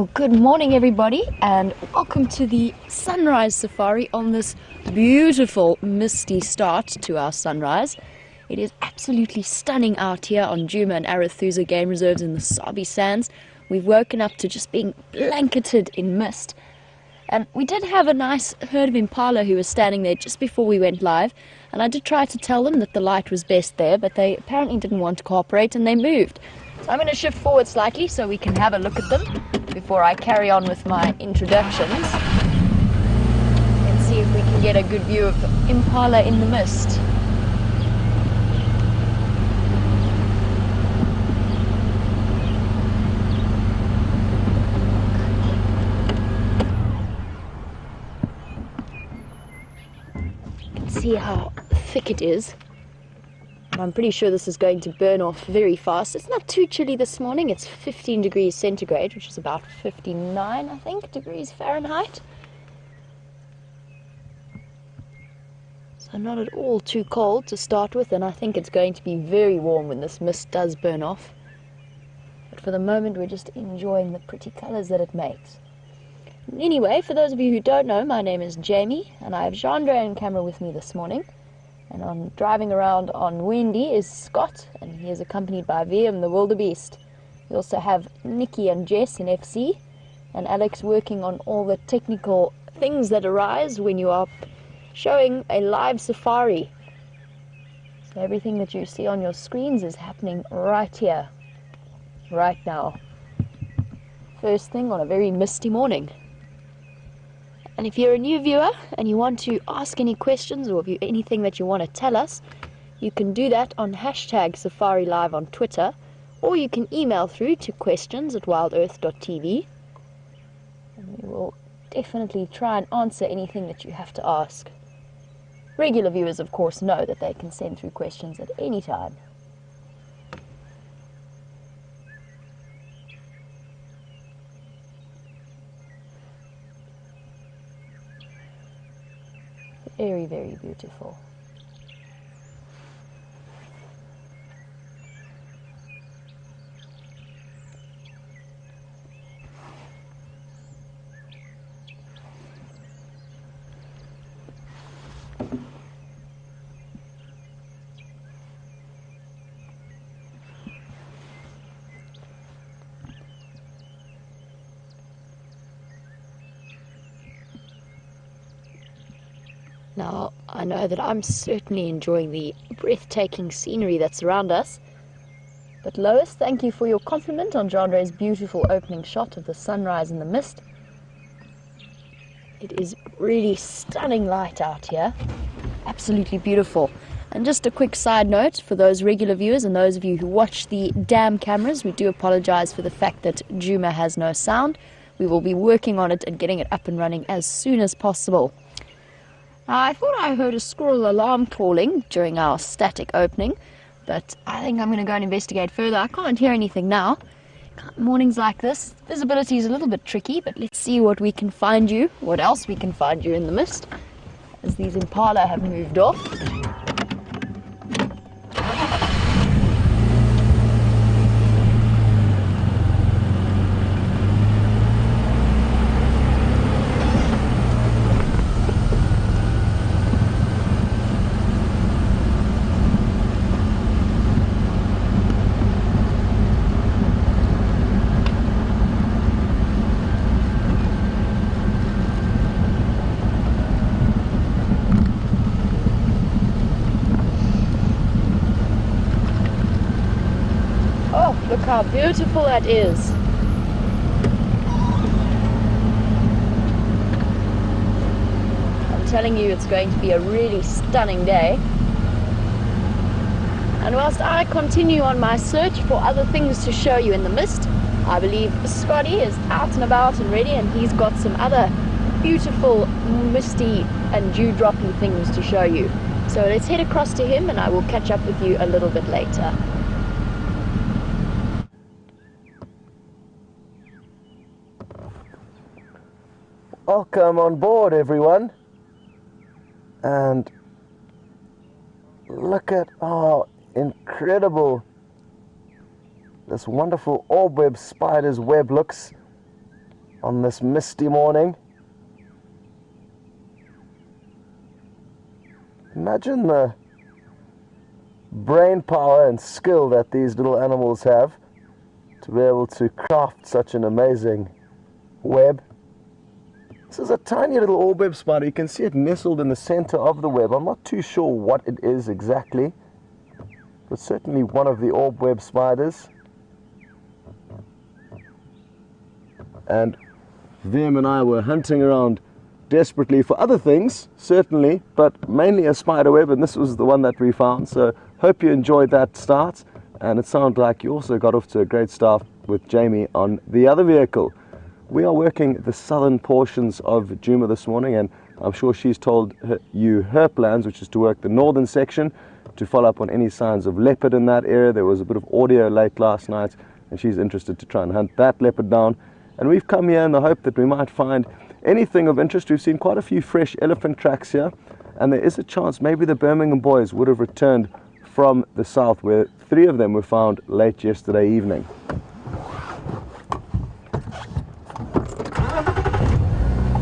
Well, good morning everybody and welcome to the sunrise safari on this beautiful misty start to our sunrise. It is absolutely stunning out here on Nkuhuma and Arathusa game reserves in the Sabi Sands. We've woken up to just being blanketed in mist. And we did have a nice herd of Impala who was standing there just before we went live, and I did try to tell them that the light was best there, but they apparently didn't want to cooperate and they moved. So I'm going to shift forward slightly so we can have a look at them before I carry on with my introductions and see if we can get a good view of Impala in the mist. See how thick it is. I'm pretty sure this is going to burn off very fast. It's not too chilly this morning. It's 15 degrees centigrade, which is about 59, I think, degrees Fahrenheit. So not at all too cold to start with, and I think it's going to be very warm when this mist does burn off. But for the moment, we're just enjoying the pretty colors that it makes. Anyway, for those of you who don't know, my name is Jamie, and I have Chandra and camera with me this morning. And on driving around on Wendy is Scott, and he is accompanied by VM, the wildebeest. We also have Nikki and Jess in FC, and Alex working on all the technical things that arise when you are showing a live safari. So everything that you see on your screens is happening right here, right now. First thing on a very misty morning. And if you're a new viewer and you want to ask any questions or if you anything that you want to tell us, you can do that on #SafariLive on Twitter, or you can email through to questions@wildearth.tv, and we will definitely try and answer anything that you have to ask. Regular viewers, of course, know that they can send through questions at any time. Very, very beautiful. Now, I know that I'm certainly enjoying the breathtaking scenery that's around us. But Lois, thank you for your compliment on Chandra's beautiful opening shot of the sunrise in the mist. It is really stunning light out here. Absolutely beautiful. And just a quick side note for those regular viewers and those of you who watch the dam cameras, we do apologize for the fact that Nkuhuma has no sound. We will be working on it and getting it up and running as soon as possible. I thought I heard a squirrel alarm calling during our static opening, but I think I'm going to go and investigate further. I can't hear anything now. Mornings like this, visibility is a little bit tricky, but let's see what we can find you, what else we can find you in the mist, as these Impala have moved off. Look how beautiful that is. I'm telling you, it's going to be a really stunning day. And whilst I continue on my search for other things to show you in the mist, I believe Scotty is out and about and ready, and he's got some other beautiful misty and dewdroppy things to show you. So let's head across to him and I will catch up with you a little bit later. Welcome on board, everyone, and look at how incredible this wonderful orb web spider's web looks on this misty morning. Imagine the brain power and skill that these little animals have to be able to craft such an amazing web. This is a tiny little orb-web spider. You can see it nestled in the center of the web. I'm not too sure what it is exactly, but certainly one of the orb-web spiders. And Vim and I were hunting around desperately for other things, certainly, but mainly a spider web, and this was the one that we found. So hope you enjoyed that start, and it sounded like you also got off to a great start with Jamie on the other vehicle. We are working the southern portions of Nkuhuma this morning, and I'm sure she's told you her plans, which is to work the northern section to follow up on any signs of leopard in that area. There was a bit of audio late last night, and she's interested to try and hunt that leopard down. And we've come here in the hope that we might find anything of interest. We've seen quite a few fresh elephant tracks here, and there is a chance maybe the Birmingham boys would have returned from the south, where 3 of them were found late yesterday evening.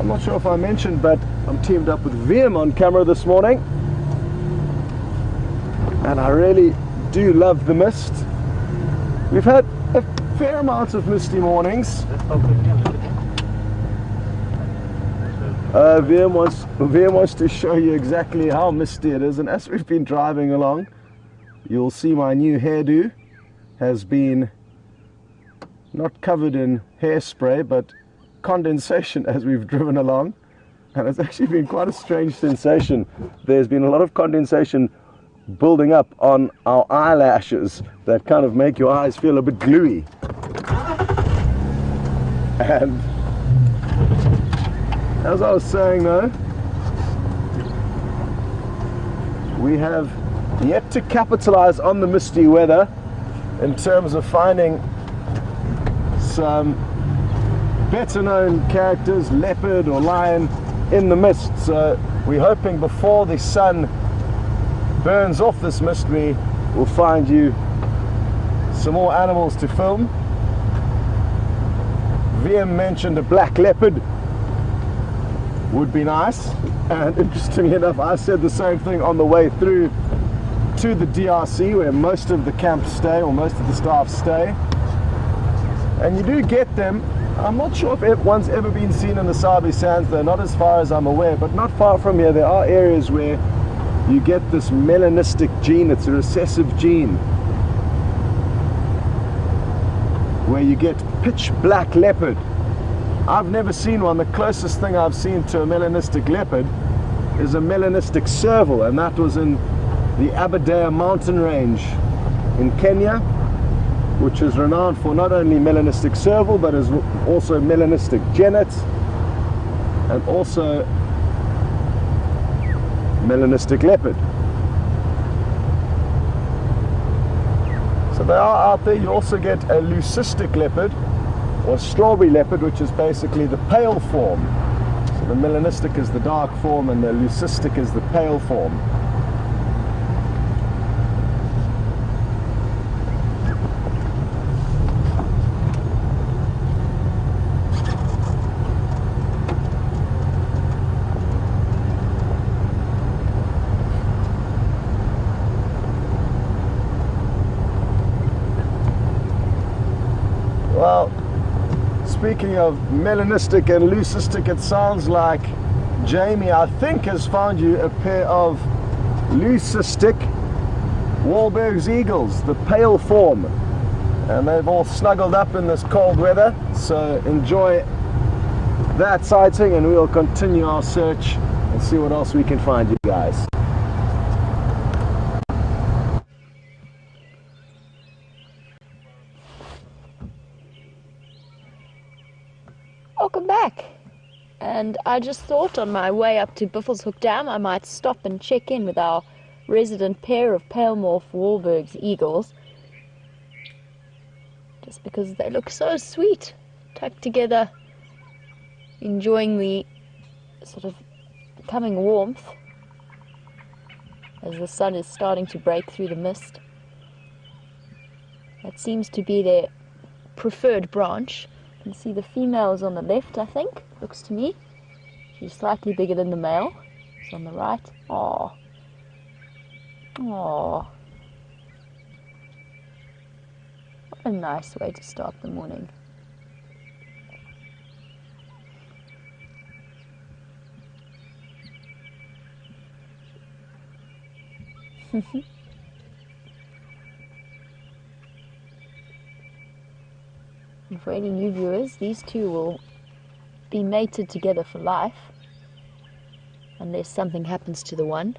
I'm not sure if I mentioned, but I'm teamed up with Vim on camera this morning, and I really do love the mist. We've had a fair amount of misty mornings. Vim wants to show you exactly how misty it is, and as we've been driving along, you'll see my new hairdo has been not covered in hairspray but condensation as we've driven along, and it's actually been quite a strange sensation. There's been a lot of condensation building up on our eyelashes that kind of make your eyes feel a bit gluey. And as I was saying though, we have yet to capitalize on the misty weather in terms of finding some better known characters, leopard or lion, in the mist. So we're hoping before the sun burns off this mist, we will find you some more animals to film. VM mentioned a black leopard would be nice, and interestingly enough, I said the same thing on the way through to the DRC, where most of the camps stay, or most of the staff stay, and you do get them. I'm not sure if one's ever been seen in the Sabi Sands, though, not as far as I'm aware, but not far from here there are areas where you get this melanistic gene. It's a recessive gene where you get pitch black leopard. I've never seen one. The closest thing I've seen to a melanistic leopard is a melanistic serval, and that was in the Aberdare mountain range in Kenya, which is renowned for not only melanistic serval but is also melanistic genet and also melanistic leopard. So they are out there. You also get a leucistic leopard or strawberry leopard, which is basically the pale form. So the melanistic is the dark form and the leucistic is the pale form. Well, speaking of melanistic and leucistic, it sounds like Jamie, I think, has found you a pair of leucistic Wahlberg's eagles, the pale form, and they've all snuggled up in this cold weather. So enjoy that sighting, and we'll continue our search and see what else we can find, you guys. Welcome back. And I just thought on my way up to Buffelshoek Dam I might stop and check in with our resident pair of pale morph Wahlberg's eagles, just because they look so sweet, tucked together, enjoying the sort of coming warmth as the sun is starting to break through the mist. That seems to be their preferred branch. can see the female is on the left, I think. Looks to me. She's slightly bigger than the male. It's on the right. Aww. Aww. What a nice way to start the morning. And for any new viewers, these two will be mated together for life, unless something happens to the one,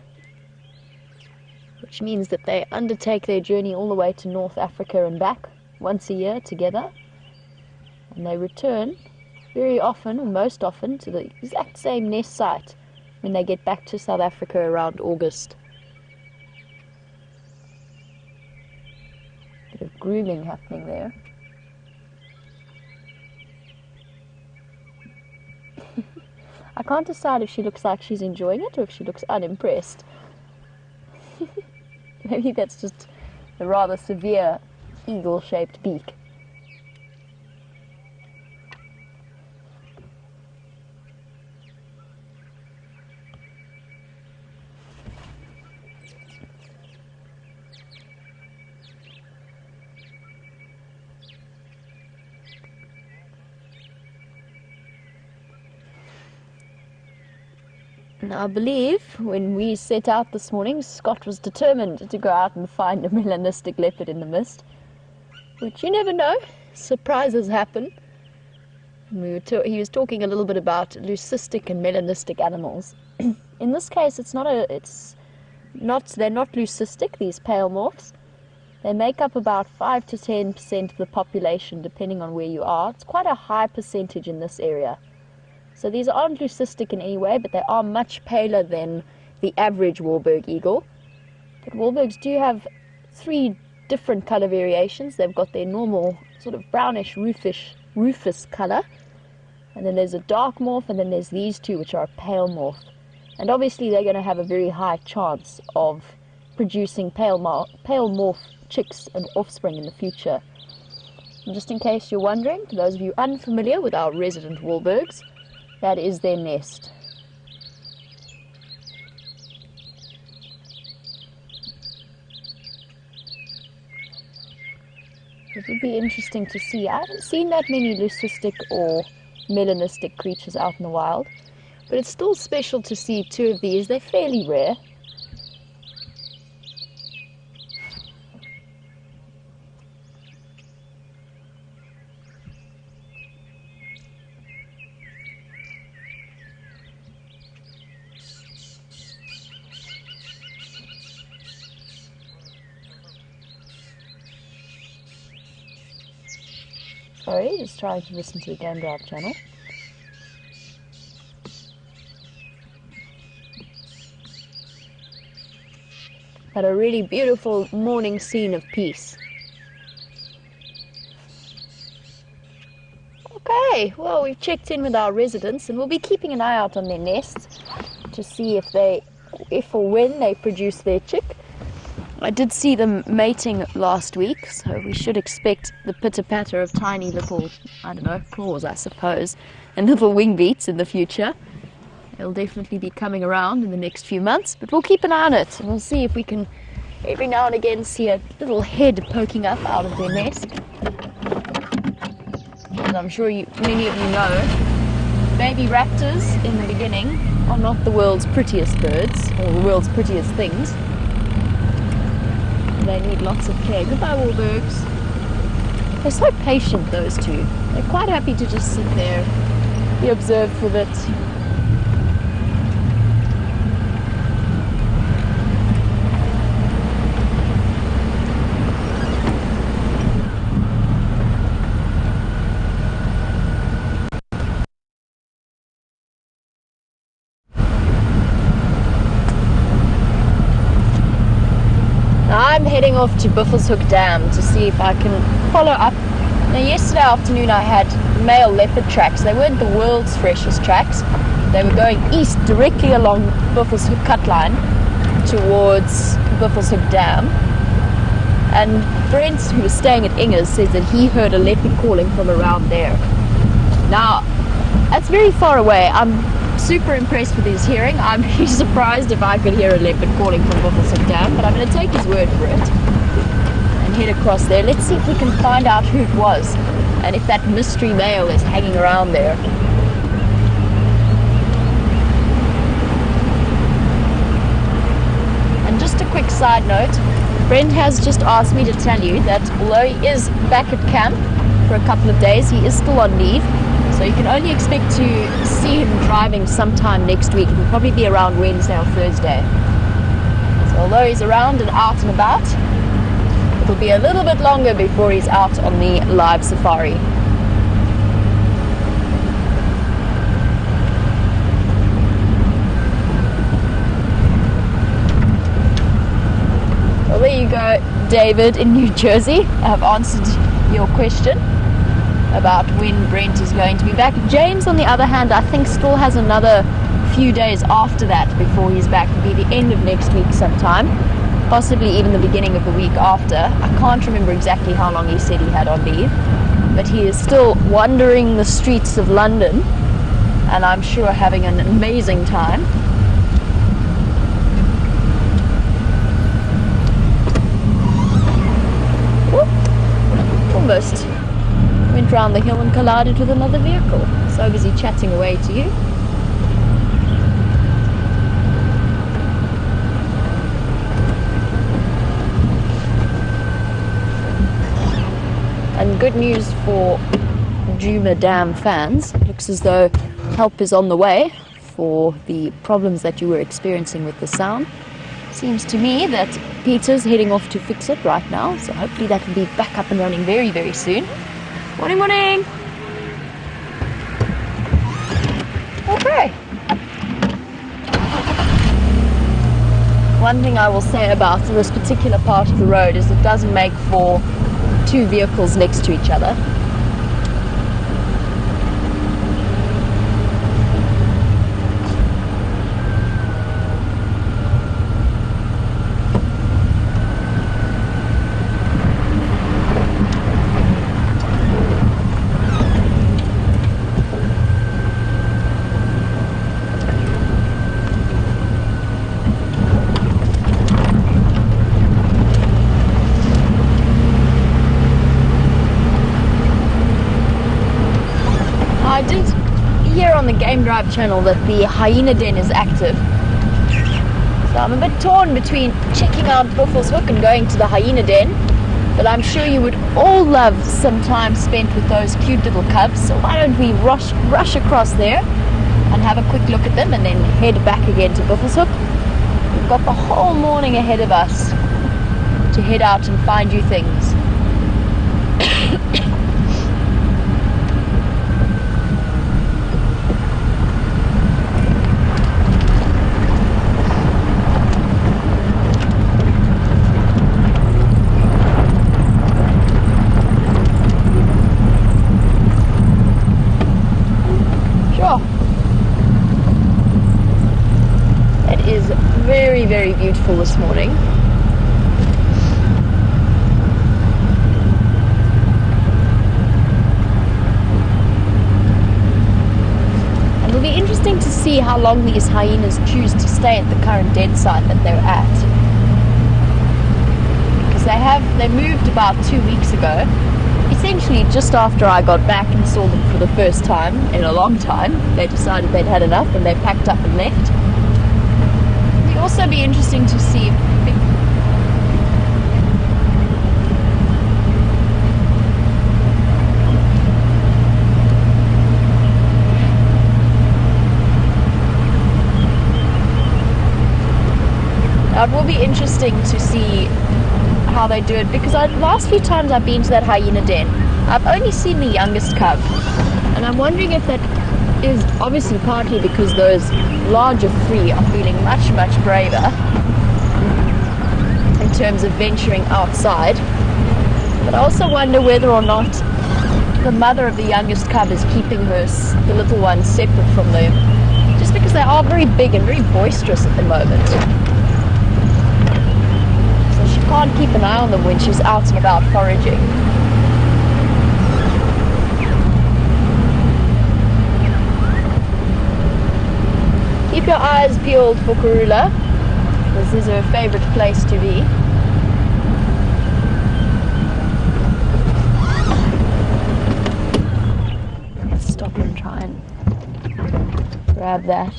which means that they undertake their journey all the way to North Africa and back once a year together, and they return very often, or most often, to the exact same nest site when they get back to South Africa around August. Bit of grooming happening there. I can't decide if she looks like she's enjoying it or if she looks unimpressed. Maybe that's just a rather severe eagle-shaped beak. Now, I believe when we set out this morning, Scott was determined to go out and find a melanistic leopard in the mist, which you never know, surprises happen. And he was talking a little bit about leucistic and melanistic animals. In this case, they're not leucistic, these pale morphs. They make up about 5 to 10% of the population, depending on where you are. It's quite a high percentage in this area. So these aren't leucistic in any way, but they are much paler than the average Wahlberg eagle. But Wahlbergs do have 3 different color variations. They've got their normal sort of brownish rufous color, and then there's a dark morph, and then there's these two, which are a pale morph. And obviously they're going to have a very high chance of producing pale morph chicks and offspring in the future. And just in case you're wondering, for those of you unfamiliar with our resident Wahlbergs, that is their nest. It would be interesting to see. I haven't seen that many leucistic or melanistic creatures out in the wild, but it's still special to see 2 of these. They're fairly rare. Sorry, just trying to listen to the Game Drive channel. Had a really beautiful morning scene of peace. Okay, well, we've checked in with our residents and we'll be keeping an eye out on their nests to see if or when they produce their chick. I did see them mating last week, so we should expect the pitter-patter of tiny little, I don't know, claws, I suppose, and little wing beats in the future. They'll definitely be coming around in the next few months, but we'll keep an eye on it, and we'll see if we can every now and again see a little head poking up out of their nest. As I'm sure many of you know, baby raptors in the beginning are not the world's prettiest birds, or the world's prettiest things. They need lots of care. Goodbye, Wahlbergs. They're so patient, those two. They're quite happy to just sit there, be observed for a bit. I'm heading off to Buffelshoek Dam to see if I can follow up. Now, yesterday afternoon I had male leopard tracks. They weren't the world's freshest tracks. They were going east directly along Buffelshoek cut line towards Buffelshoek Dam. And Brent, who was staying at Inger's, says that he heard a leopard calling from around there. Now, that's very far away. I'm super impressed with his hearing. I'd be surprised if I could hear a leopard calling from Buffelshoek Dam, but I'm going to take his word for it and head across there. Let's see if we can find out who it was and if that mystery male is hanging around there. And just a quick side note, Brent has just asked me to tell you that although he is back at camp for a couple of days, he is still on leave. So you can only expect to see him driving sometime next week. It will probably be around Wednesday or Thursday. So although he's around and out and about, it'll be a little bit longer before he's out on the live safari. Well, there you go, David in New Jersey. I've answered your question about when Brent is going to be back. James, on the other hand, I think still has another few days after that before he's back. It'll be the end of next week sometime, possibly even the beginning of the week after. I can't remember exactly how long he said he had on leave, but he is still wandering the streets of London, and I'm sure having an amazing time. Whoop, almost went round the hill and collided with another vehicle. So busy chatting away to you. And good news for Nkuhuma Dam fans. It looks as though help is on the way for the problems that you were experiencing with the sound. Seems to me that Peter's heading off to fix it right now, so hopefully that will be back up and running very, very soon. Morning, morning! Okay. One thing I will say about this particular part of the road is it doesn't make for two vehicles next to each other. I did hear on the Game Drive channel that the hyena den is active. So I'm a bit torn between checking out Buffelshoek and going to the hyena den, but I'm sure you would all love some time spent with those cute little cubs, so why don't we rush across there and have a quick look at them and then head back again to Buffelshoek. We've got the whole morning ahead of us to head out and find you things. It is very, very beautiful this morning. And it'll be interesting to see how long these hyenas choose to stay at the current den site that they're at. Because they moved about 2 weeks ago. Essentially just after I got back and saw them for the first time in a long time. They decided they'd had enough and they packed up and left. It'll also be interesting to see if it will be interesting to see how they do it, because last few times I've been to that hyena den, I've only seen the youngest cub, and I'm wondering if that is obviously partly because those larger three are feeling much, much braver in terms of venturing outside. But I also wonder whether or not the mother of the youngest cub is keeping the little one separate from them, just because they are very big and very boisterous at the moment. Can't keep an eye on them when she's out and about foraging. eyes peeled for Karula. This is her favorite place to be. Let's stop and try and grab that.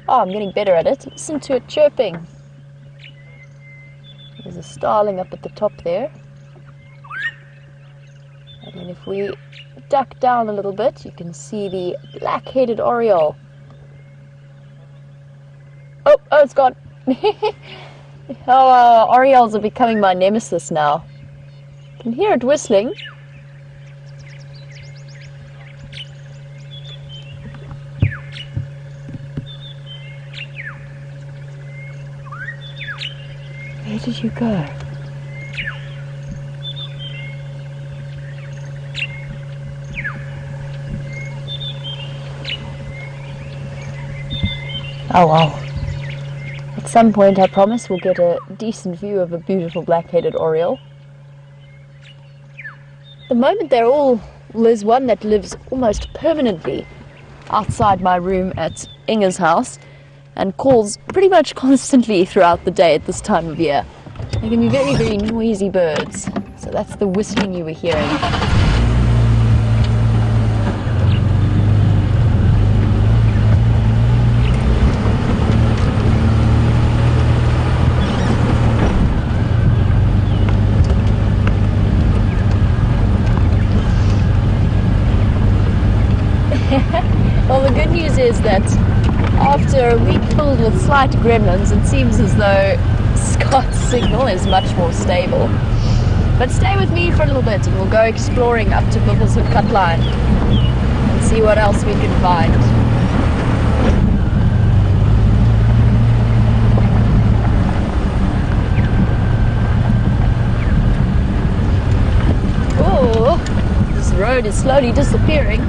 Oh, I'm getting better at it. Listen to it chirping. There's a starling up at the top there. And then if we duck down a little bit, you can see the black-headed oriole. Oh, it's gone. Oh, orioles are becoming my nemesis now. I can hear it whistling. Where did you go? Oh well. At some point, I promise, we'll get a decent view of a beautiful black-headed oriole. At the moment, there's one that lives almost permanently outside my room at Inge's house and calls pretty much constantly throughout the day at this time of year. They can be very, very noisy birds. So that's the whistling you were hearing. Well, the good news is that after a week filled with slight gremlins, it seems as though Scott's signal is much more stable. But stay with me for a little bit and we'll go exploring up to Bubble's Cut Line and see what else we can find. Oh, this road is slowly disappearing.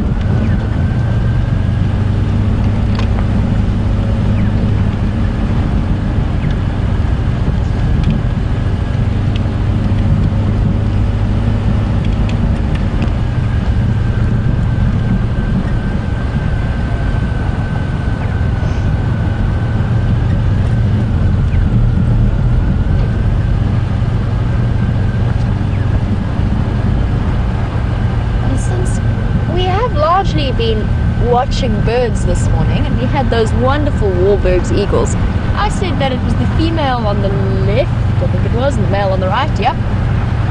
Been watching birds this morning, and we had those wonderful Wahlberg's eagles. I said that it was the female on the left, I think it was, and the male on the right, yep.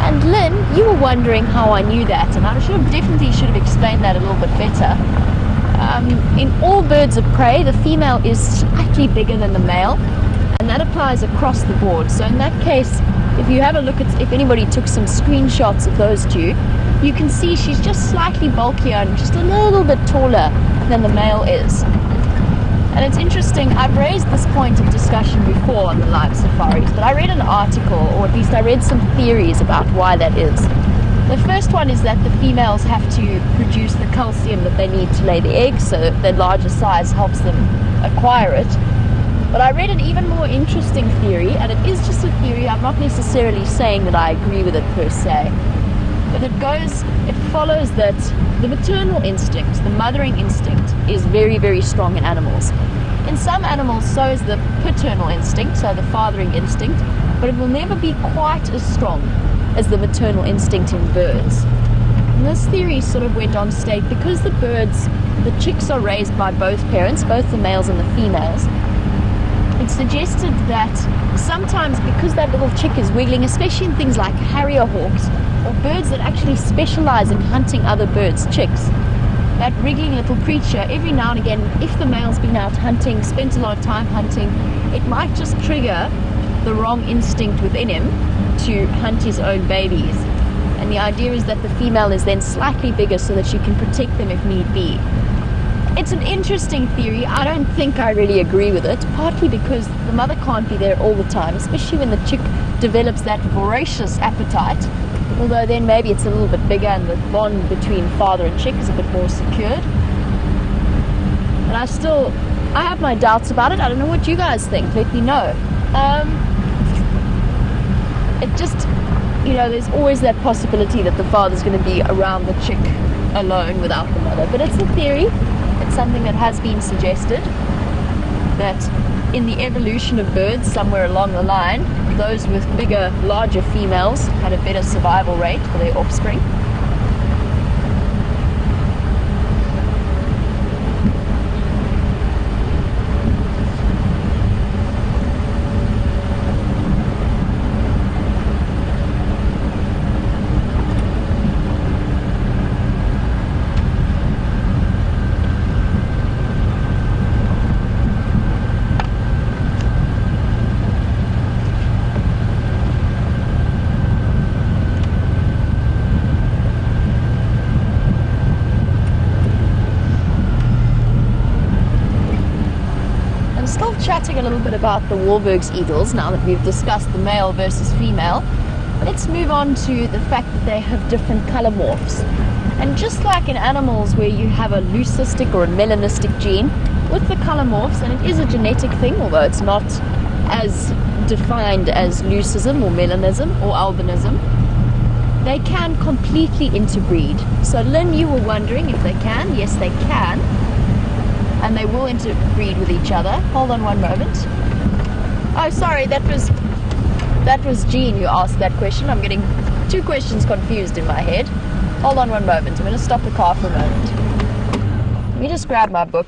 And Lynn, you were wondering how I knew that, and I definitely should have explained that a little bit better. In all birds of prey, the female is slightly bigger than the male, and that applies across the board. So in that case, if you have a look at, if anybody took some screenshots of those two, you can see she's just slightly bulkier and just a little bit taller than the male is. And it's interesting, I've raised this point of discussion before on the live safaris, but I read an article, or at least I read some theories about why that is. The first one is that the females have to produce the calcium that they need to lay the eggs, so their larger size helps them acquire it. But I read an even more interesting theory, and it is just a theory, I'm not necessarily saying that I agree with it per se. But it follows that the maternal instinct, the mothering instinct, is very, very strong in animals. In some animals, so is the paternal instinct, so the fathering instinct, but it will never be quite as strong as the maternal instinct in birds. And this theory sort of went on to state, because the chicks are raised by both parents, both the males and the females, it suggested that sometimes because that little chick is wiggling, especially in things like harrier hawks, or birds that actually specialize in hunting other birds' chicks, that wriggling little creature, every now and again, if the male's been out hunting, spent a lot of time hunting, it might just trigger the wrong instinct within him to hunt his own babies. And the idea is that the female is then slightly bigger so that she can protect them if need be. It's an interesting theory. I don't think I really agree with it, partly because the mother can't be there all the time, especially when the chick develops that voracious appetite. Although then maybe it's a little bit bigger and the bond between father and chick is a bit more secured. And I have my doubts about it. I don't know what you guys think. Let me know. It just, there's always that possibility that the father's going to be around the chick alone without the mother. But it's a theory. It's something that has been suggested, that in the evolution of birds somewhere along the line, those with bigger, larger females had a better survival rate for their offspring. Chatting a little bit about the Wahlberg's eagles now that we've discussed the male versus female. Let's move on to the fact that they have different color morphs. And just like in animals where you have a leucistic or a melanistic gene, with the color morphs, and it is a genetic thing, although it's not as defined as leucism or melanism or albinism, they can completely interbreed. So Lynn, you were wondering if they can. Yes, they can. And they will interbreed with each other. Hold on one moment. Oh, sorry, that was Jean who asked that question. I'm getting two questions confused in my head. Hold on one moment. I'm going to stop the car for a moment. Let me just grab my book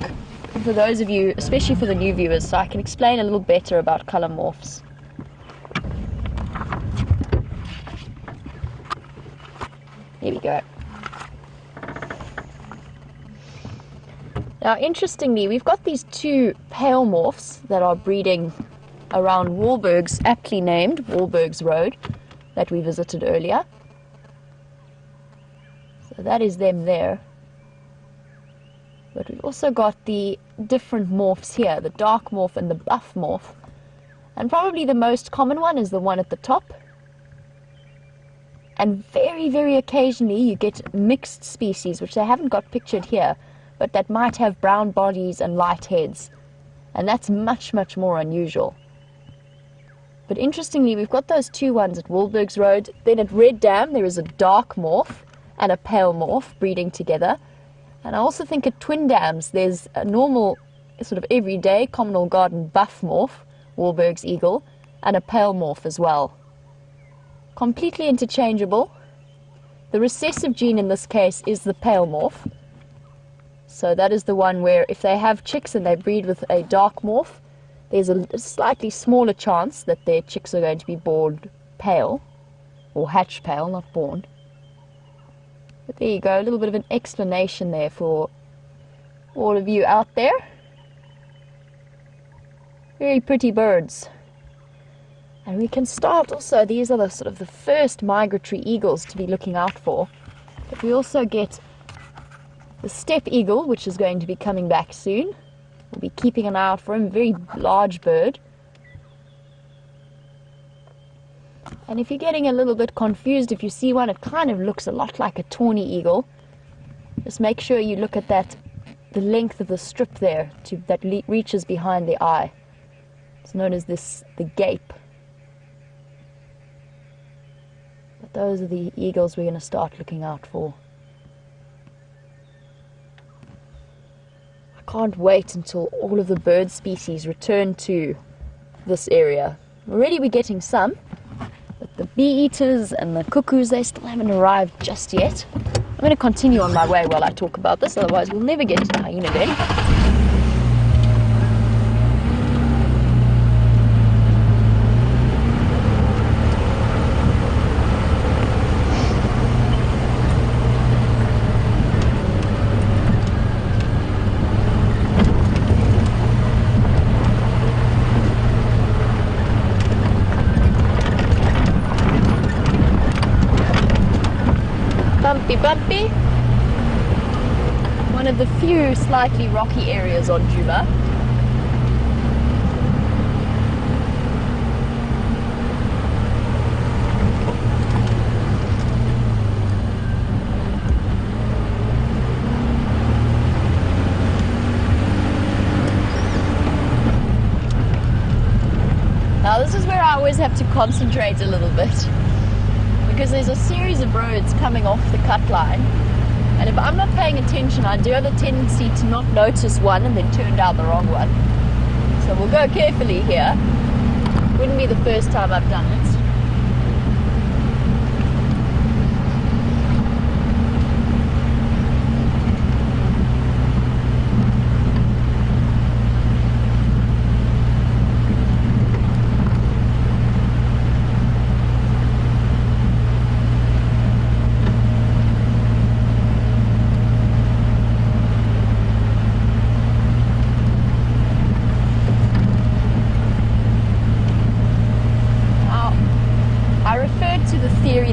for those of you, especially for the new viewers, so I can explain a little better about color morphs. Here we go. Now, interestingly, we've got these two pale morphs that are breeding around Wahlberg's, aptly named Wahlberg's Road, that we visited earlier. So that is them there. But we've also got the different morphs here, the dark morph and the buff morph. And probably the most common one is the one at the top. And very, very occasionally you get mixed species, which they haven't got pictured here, but that might have brown bodies and light heads. And that's much, much more unusual. But interestingly, we've got those two ones at Wahlberg's Road. Then at Red Dam, there is a dark morph and a pale morph breeding together. And I also think at Twin Dams, there's a normal, sort of everyday communal garden buff morph, Wahlberg's eagle, and a pale morph as well. Completely interchangeable. The recessive gene in this case is the pale morph. So that is the one where if they have chicks and they breed with a dark morph, there's a slightly smaller chance that their chicks are going to be born pale, or hatch pale, not born. But there you go, a little bit of an explanation there for all of you out there. Very pretty birds. And we can start also, these are the sort of the first migratory eagles to be looking out for. But we also get the steppe eagle, which is going to be coming back soon. We'll be keeping an eye out for him, very large bird. And if you're getting a little bit confused, if you see one, it kind of looks a lot like a tawny eagle. Just make sure you look at that, the length of the strip there that reaches behind the eye. It's known as the gape. But those are the eagles we're going to start looking out for. I can't wait until all of the bird species return to this area. Already we're getting some, but the bee-eaters and the cuckoos, they still haven't arrived just yet. I'm going to continue on my way while I talk about this, otherwise we'll never get to hyena day. Bumpy. One of the few slightly rocky areas on Juba. Now this is where I always have to concentrate a little bit, because there's a series of roads coming off the cut line, And if I'm not paying attention, I do have a tendency to not notice one and then turn down the wrong one. So we'll go carefully here. Wouldn't be the first time I've done it.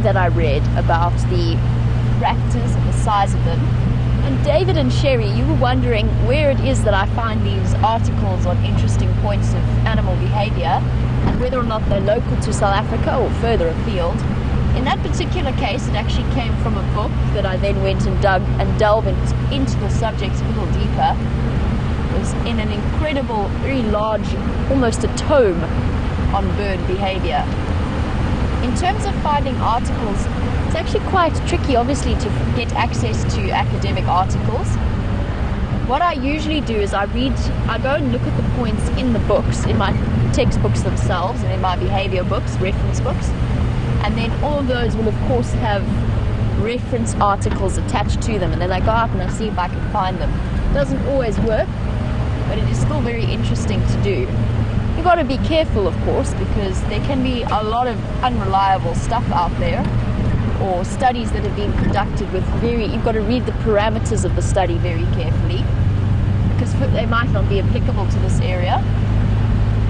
That I read about the raptors and the size of them. And David and Sherry, you were wondering where it is that I find these articles on interesting points of animal behavior and whether or not they're local to South Africa or further afield. In that particular case, it actually came from a book that I then went and dug and delved into the subject a little deeper. It was in an incredible, very large, almost a tome on bird behavior. In terms of finding articles, it's actually quite tricky, obviously, to get access to academic articles. What I usually do is I go and look at the points in the books, in my textbooks themselves, and in my behavior books, reference books, and then all of those will, of course, have reference articles attached to them, and then I go out and I see if I can find them. It doesn't always work, but it is still very interesting to do. You've got to be careful, of course, because there can be a lot of unreliable stuff out there, or studies that have been conducted with you've got to read the parameters of the study very carefully, because they might not be applicable to this area,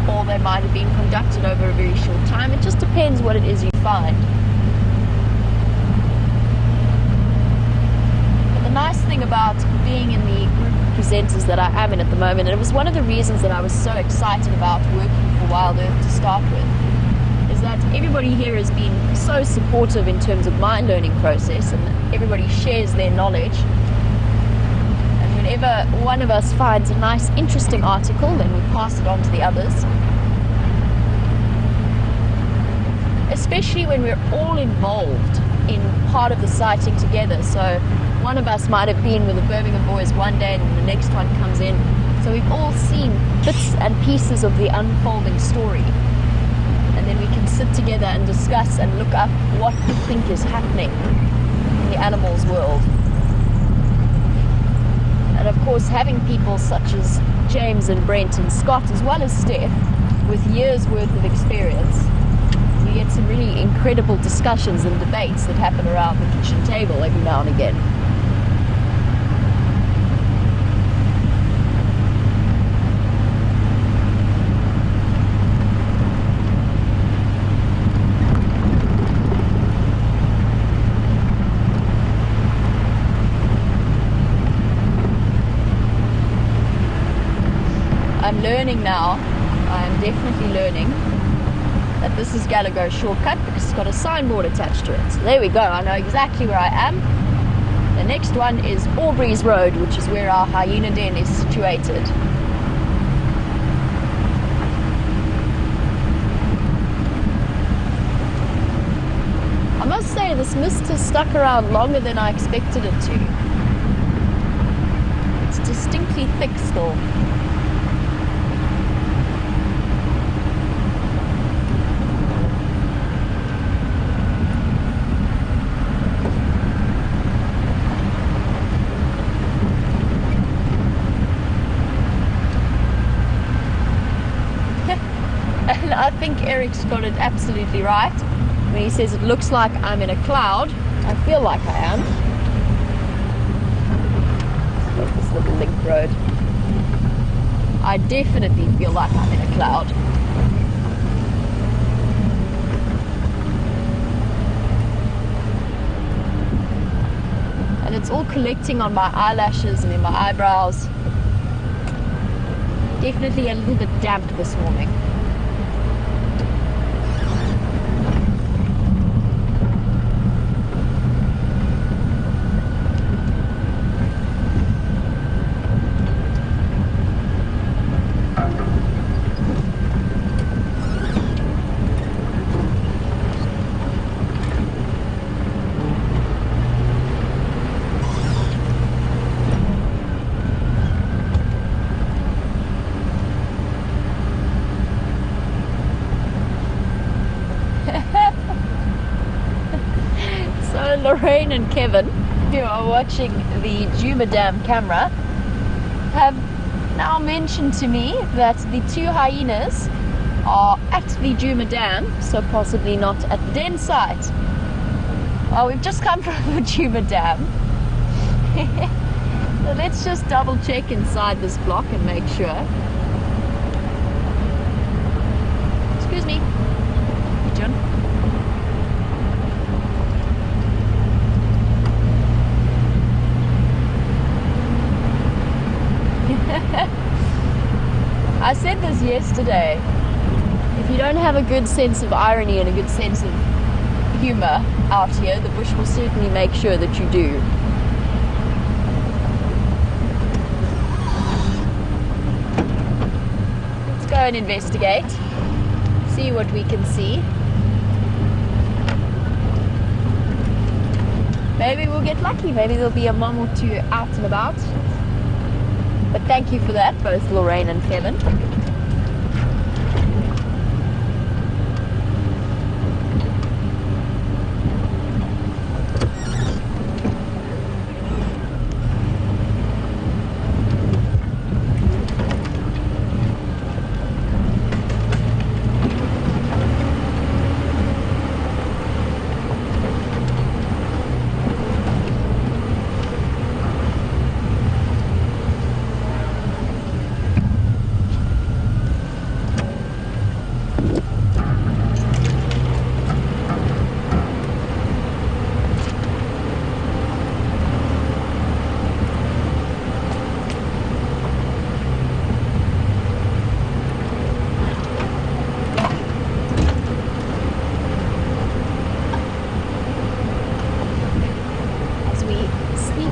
or they might have been conducted over a very short time. It just depends what it is you find. But the nice thing about being in the group presenters that I am in at the moment, and it was one of the reasons that I was so excited about working for WildEarth to start with, is that everybody here has been so supportive in terms of my learning process, and everybody shares their knowledge. And whenever one of us finds a nice interesting article, then we pass it on to the others, especially when we're all involved in part of the sighting together. So one of us might have been with the Birmingham boys one day and the next one comes in. So we've all seen bits and pieces of the unfolding story. And then we can sit together and discuss and look up what we think is happening in the animals world. And of course, having people such as James and Brent and Scott, as well as Steph, with years worth of experience, you get some really incredible discussions and debates that happen around the kitchen table every now and again. I'm learning now, I'm definitely learning that this is Gallagher shortcut because it's got a signboard attached to it. So there we go, I know exactly where I am. The next one is Aubrey's Road, which is where our hyena den is situated. I must say this mist has stuck around longer than I expected it to. It's distinctly thick still. And I think Eric's got it absolutely right when he says it looks like I'm in a cloud. I feel like I am. Look, this little link road. I definitely feel like I'm in a cloud. And it's all collecting on my eyelashes and in my eyebrows. Definitely a little bit damp this morning. Lorraine and Kevin, who are watching the Nkuhuma Dam camera, have now mentioned to me that the 2 hyenas are at the Nkuhuma Dam, so possibly not at the den site. Oh, we've just come from the Nkuhuma Dam. So let's just double check inside this block and make sure. Excuse me. John. I said this yesterday. If you don't have a good sense of irony and a good sense of humor out here, the bush will certainly make sure that you do. Let's go and investigate. See what we can see. Maybe we'll get lucky. Maybe there'll be a mom or two out and about. But thank you for that, both Lorraine and Kevin.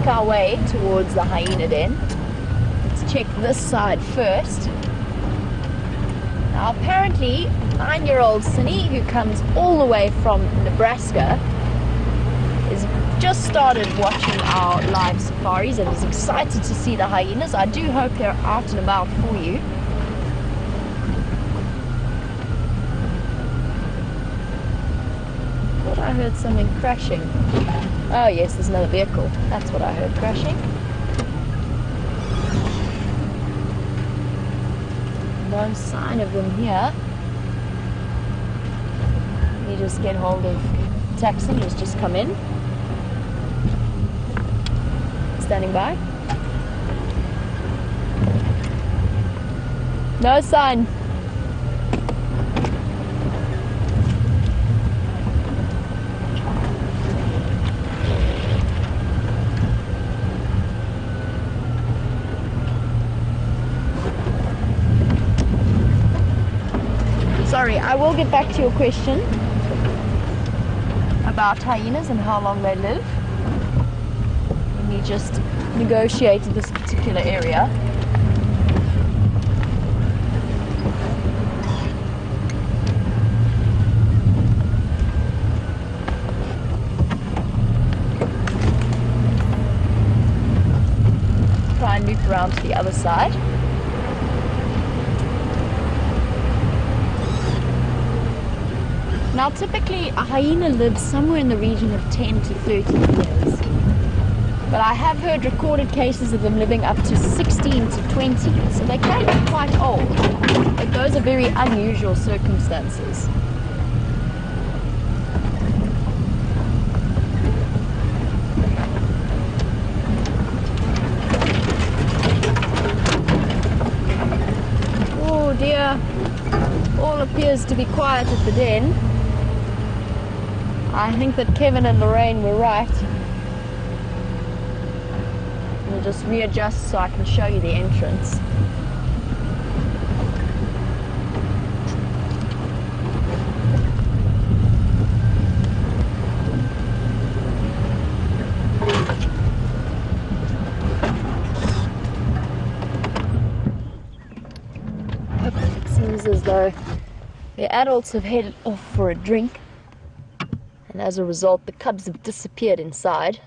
Our way towards the hyena den. Let's check this side first. Now apparently 9-year-old Sunny, who comes all the way from Nebraska, is just started watching our live safaris and is excited to see the hyenas. I do hope they're out and about for you. Thought I heard something crashing. Oh yes, there's another vehicle. That's what I heard crashing. No sign of them here. Let me just get hold of the taxi who's just come in. Standing by. No sign. Sorry, I will get back to your question about hyenas and how long they live. We just negotiated this particular area. Try and move around to the other side. Now typically a hyena lives somewhere in the region of 10 to 30 years. But I have heard recorded cases of them living up to 16 to 20, so they can be quite old. But those are very unusual circumstances. Oh dear, all appears to be quiet at the den. I think that Kevin and Lorraine were right. We'll just readjust so I can show you the entrance. It seems as though the adults have headed off for a drink. And as a result, the cubs have disappeared inside.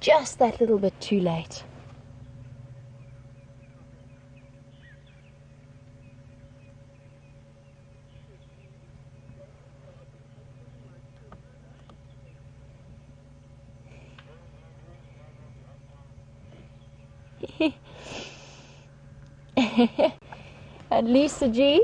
Just that little bit too late. And Lisa G,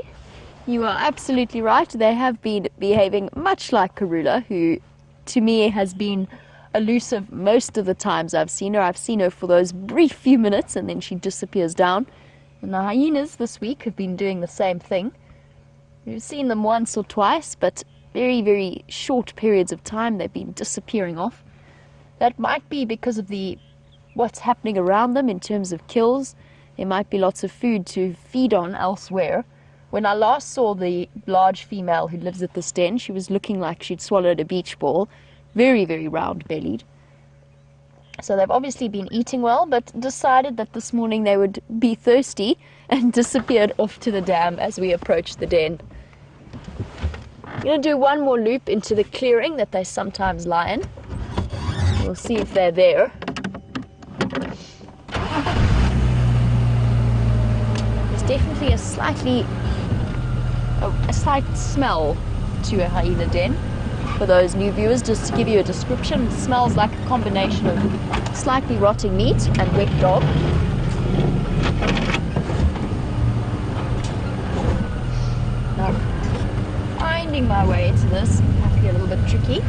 you are absolutely right. They have been behaving much like Karula, who to me has been elusive most of the times I've seen her. I've seen her for those brief few minutes and then she disappears down. And the hyenas this week have been doing the same thing. We've seen them once or twice, but very, very short periods of time they've been disappearing off. That might be because of what's happening around them in terms of kills. There might be lots of food to feed on elsewhere. When I last saw the large female who lives at this den, she was looking like she'd swallowed a beach ball. Very, very round-bellied. So they've obviously been eating well, but decided that this morning they would be thirsty and disappeared off to the dam as we approached the den. I'm going to do one more loop into the clearing that they sometimes lie in. We'll see if they're there. There's definitely a slight smell to a hyena den. For those new viewers, just to give you a description, it smells like a combination of slightly rotting meat and wet dog. Now, finding my way to this might be a little bit tricky.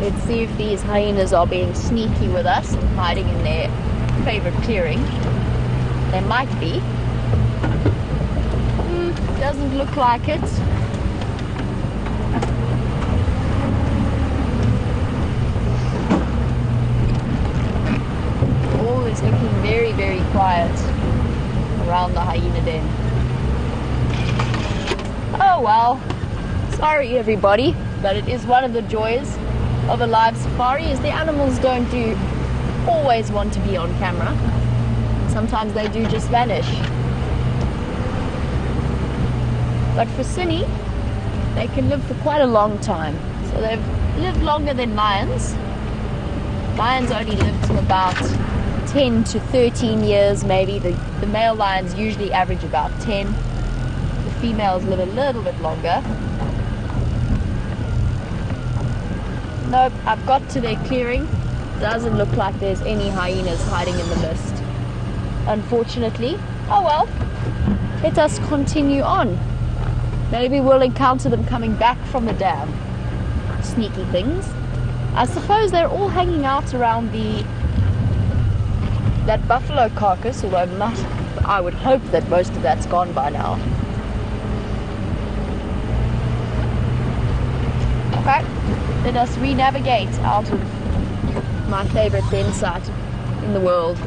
Let's see if these hyenas are being sneaky with us and hiding in their favorite clearing. They might be. Doesn't look like it. All is looking very, very quiet around the hyena den. Oh well, sorry everybody, but it is one of the joys of a live safari is the animals don't always want to be on camera. Sometimes they do just vanish. But for Cinny, they can live for quite a long time. So they've lived longer than lions. Lions only live to about 10 to 13 years maybe. The male lions usually average about 10. The females live a little bit longer. Nope, I've got to their clearing. Doesn't look like there's any hyenas hiding in the mist, unfortunately. Oh well, let us continue on. Maybe we'll encounter them coming back from the dam. Sneaky things. I suppose they're all hanging out around that buffalo carcass, although I would hope that most of that's gone by now. Okay. Let us re-navigate out of my favorite den site in the world.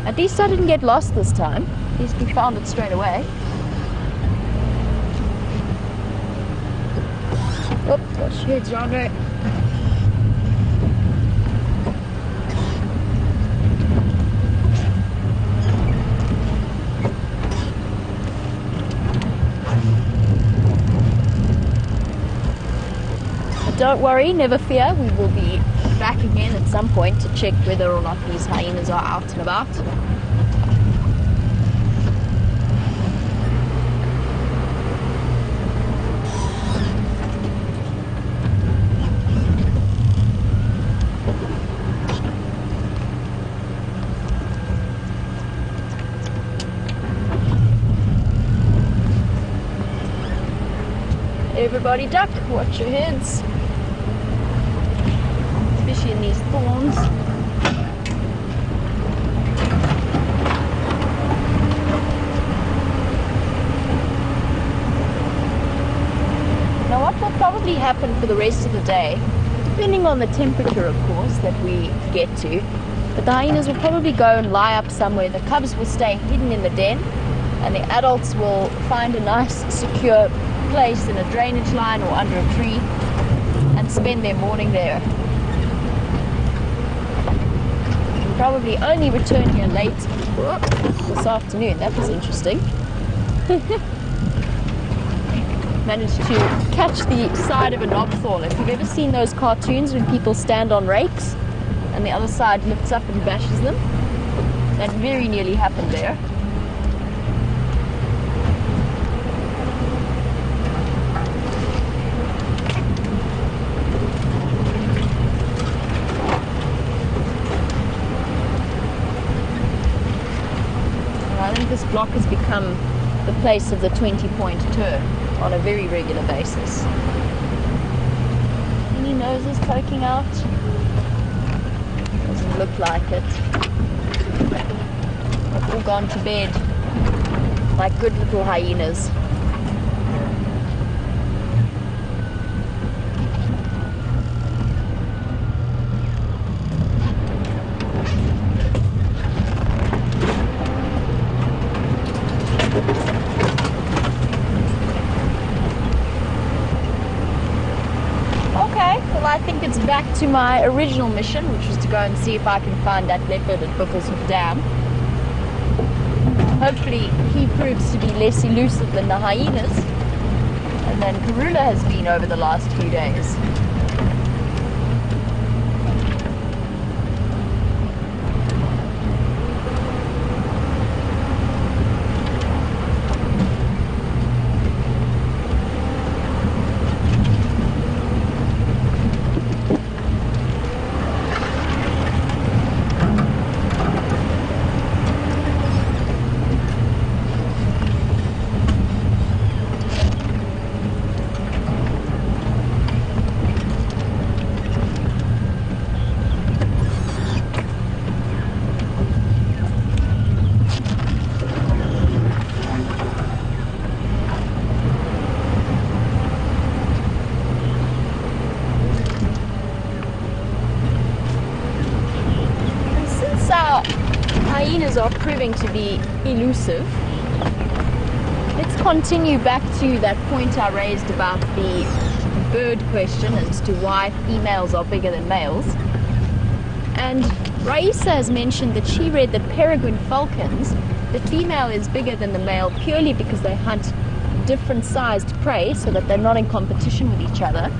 At least I didn't get lost this time. At least we found it straight away. Oops, watch your heads, Yonder. Don't worry, never fear, we will be back again at some point to check whether or not these hyenas are out and about. Everybody duck, watch your heads. In these thorns. Now what will probably happen for the rest of the day, depending on the temperature of course that we get to, but the hyenas will probably go and lie up somewhere. The cubs will stay hidden in the den and the adults will find a nice secure place in a drainage line or under a tree and spend their morning there. We'll probably only return here late this afternoon. That was interesting. Managed to catch the side of a knobthorn. If you've ever seen those cartoons when people stand on rakes and the other side lifts up and bashes them, that very nearly happened there. And I think this block has become the place of the 20-point turn on a very regular basis. Any noses poking out? Doesn't look like it. They've all gone to bed like good little hyenas. I think it's back to my original mission, which was to go and see if I can find that leopard at Buffelshoek Dam. Hopefully he proves to be less elusive than the hyenas and than Karula has been over the last few days. Hyenas are proving to be elusive. Let's continue back to that point I raised about the bird question as to why females are bigger than males. And Raisa has mentioned that she read that peregrine falcons, the female is bigger than the male purely because they hunt different sized prey so that they're not in competition with each other.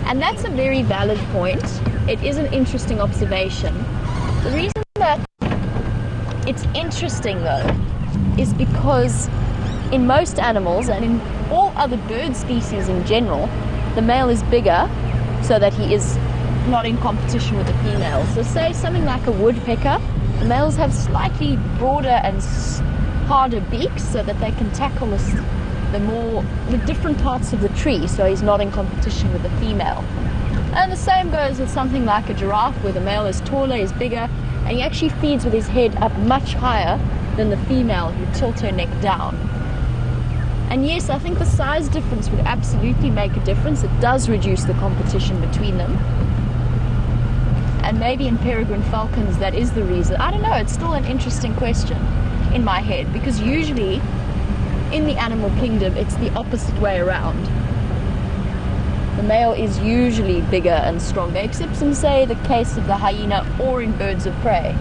And that's a very valid point. It is an interesting observation. The reason that it's interesting though is because in most animals and in all other bird species in general, the male is bigger so that he is not in competition with the female. So say something like a woodpecker, the males have slightly broader and harder beaks so that they can tackle the different parts of the tree, so he's not in competition with the female. And the same goes with something like a giraffe, where the male is taller, is bigger, and he actually feeds with his head up much higher than the female, who tilts her neck down. And yes, I think the size difference would absolutely make a difference. It does reduce the competition between them. And maybe in peregrine falcons that is the reason. I don't know, it's still an interesting question in my head, because usually in the animal kingdom it's the opposite way around. The male is usually bigger and stronger, except in, say, the case of the hyena or in birds of prey.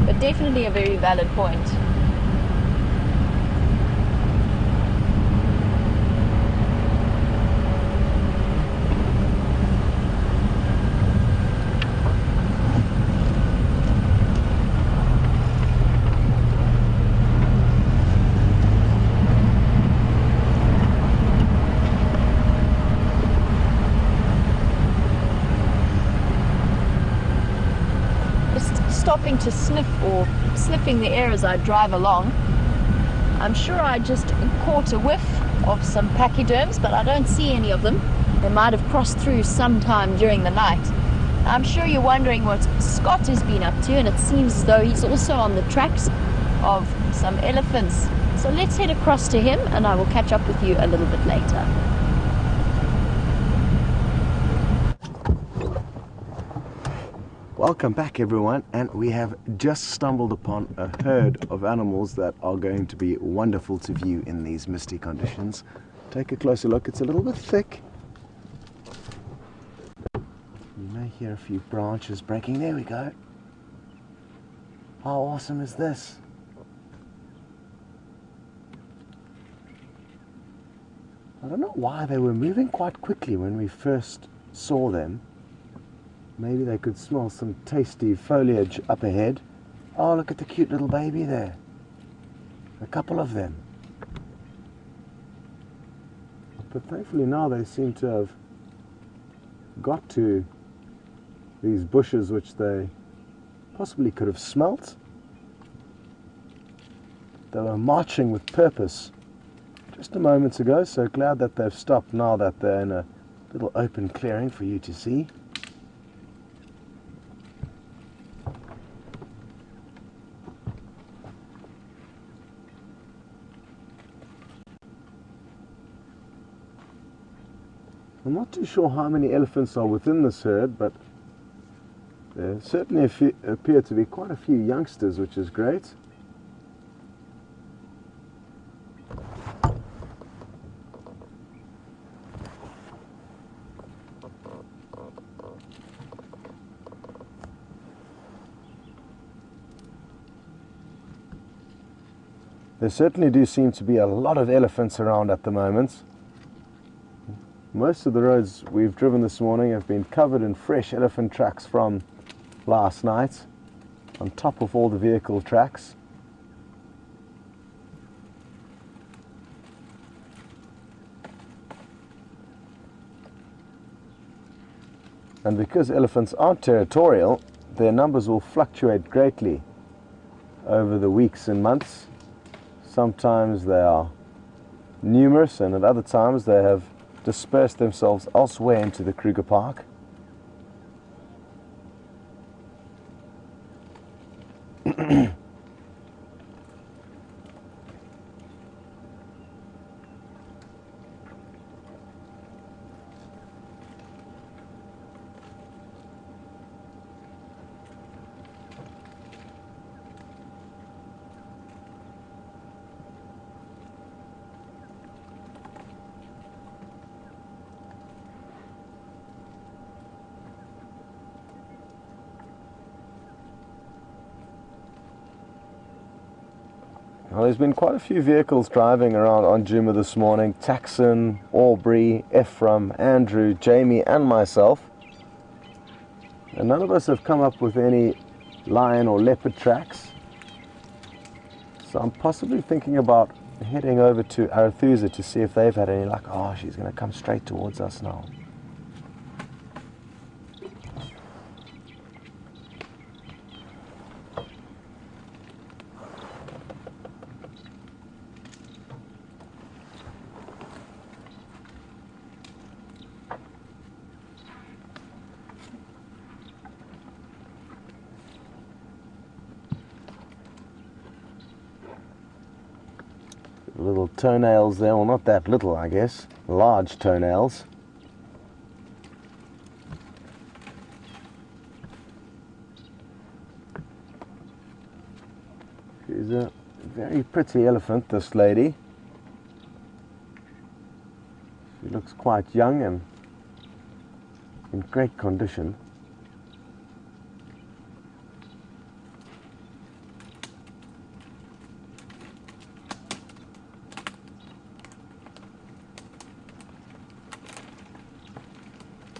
But definitely a very valid point. Stopping to sniff or sniffing the air as I drive along. I'm sure I just caught a whiff of some pachyderms, but I don't see any of them. They might have crossed through sometime during the night. I'm sure you're wondering what Scott has been up to, and it seems as though he's also on the tracks of some elephants. So let's head across to him and I will catch up with you a little bit later. Welcome back everyone, and we have just stumbled upon a herd of animals that are going to be wonderful to view in these misty conditions. Take a closer look, it's a little bit thick. You may hear a few branches breaking. There we go. How awesome is this? I don't know why they were moving quite quickly when we first saw them. Maybe they could smell some tasty foliage up ahead. Oh, look at the cute little baby there. A couple of them. But thankfully now they seem to have got to these bushes which they possibly could have smelt. They were marching with purpose just a moment ago, so glad that they've stopped now that they're in a little open clearing for you to see. I'm not too sure how many elephants are within this herd, but there certainly appear to be quite a few youngsters, which is great. There certainly do seem to be a lot of elephants around at the moment. Most of the roads we've driven this morning have been covered in fresh elephant tracks from last night, on top of all the vehicle tracks. And because elephants aren't territorial, their numbers will fluctuate greatly over the weeks and months. Sometimes they are numerous, and at other times they have dispersed themselves elsewhere into the Kruger Park. Well, there's been quite a few vehicles driving around on Nkuhuma this morning. Taxon, Aubrey, Ephraim, Andrew, Jamie and myself. And none of us have come up with any lion or leopard tracks. So I'm possibly thinking about heading over to Arathusa to see if they've had any luck. Oh, she's going to come straight towards us now. Little toenails there, well not that little I guess, large toenails. She's a very pretty elephant, this lady. She looks quite young and in great condition.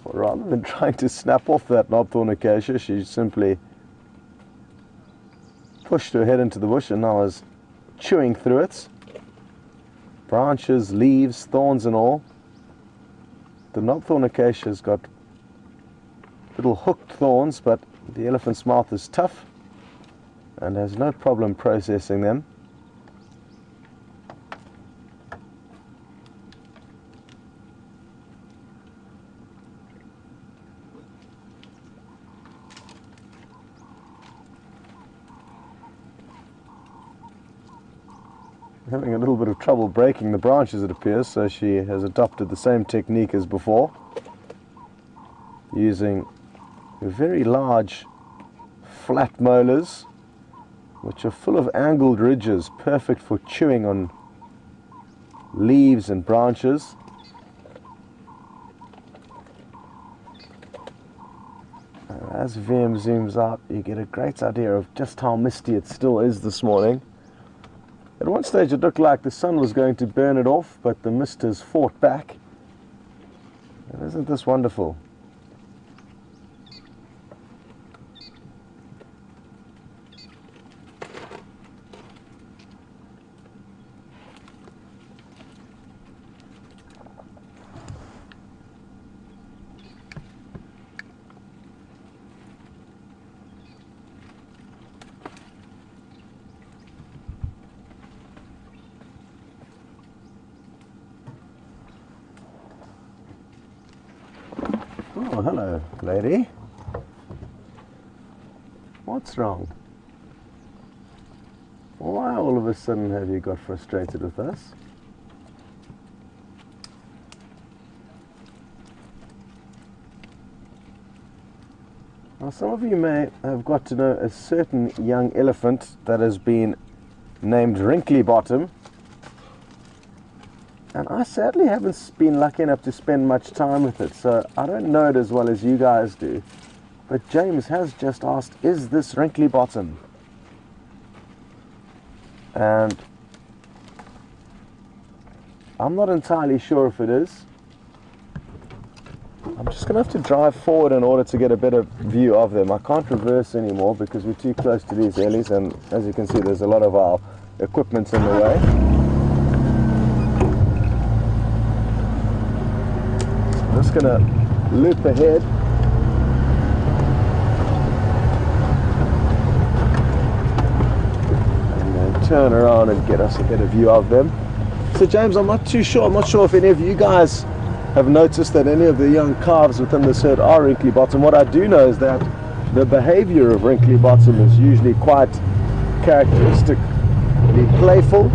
Rather than trying to snap off that knobthorn acacia, she simply pushed her head into the bush and now is chewing through it. Branches, leaves, thorns and all. The knobthorn acacia has got little hooked thorns, but the elephant's mouth is tough and has no problem processing them. Having a little bit of trouble breaking the branches, it appears, so she has adopted the same technique as before, using a very large flat molars, which are full of angled ridges, perfect for chewing on leaves and branches. And as VM zooms out, you get a great idea of just how misty it still is this morning. At one stage it looked like the sun was going to burn it off, but the mist has fought back. And isn't this wonderful? Oh, hello, lady. What's wrong? Why all of a sudden have you got frustrated with us? Now, some of you may have got to know a certain young elephant that has been named Wrinkly Bottom. And I sadly haven't been lucky enough to spend much time with it, so I don't know it as well as you guys do. But James has just asked, is this Wrinkly Bottom? And I'm not entirely sure if it is. I'm just going to have to drive forward in order to get a better view of them. I can't reverse anymore because we're too close to these ellies, and as you can see there's a lot of our equipment in the way. I'm just going to loop ahead. And then turn around and get us a better view of them. So James, I'm not too sure. I'm not sure if any of you guys have noticed that any of the young calves within this herd are Wrinkly Bottom. What I do know is that the behavior of Wrinkly Bottom is usually quite characteristically playful,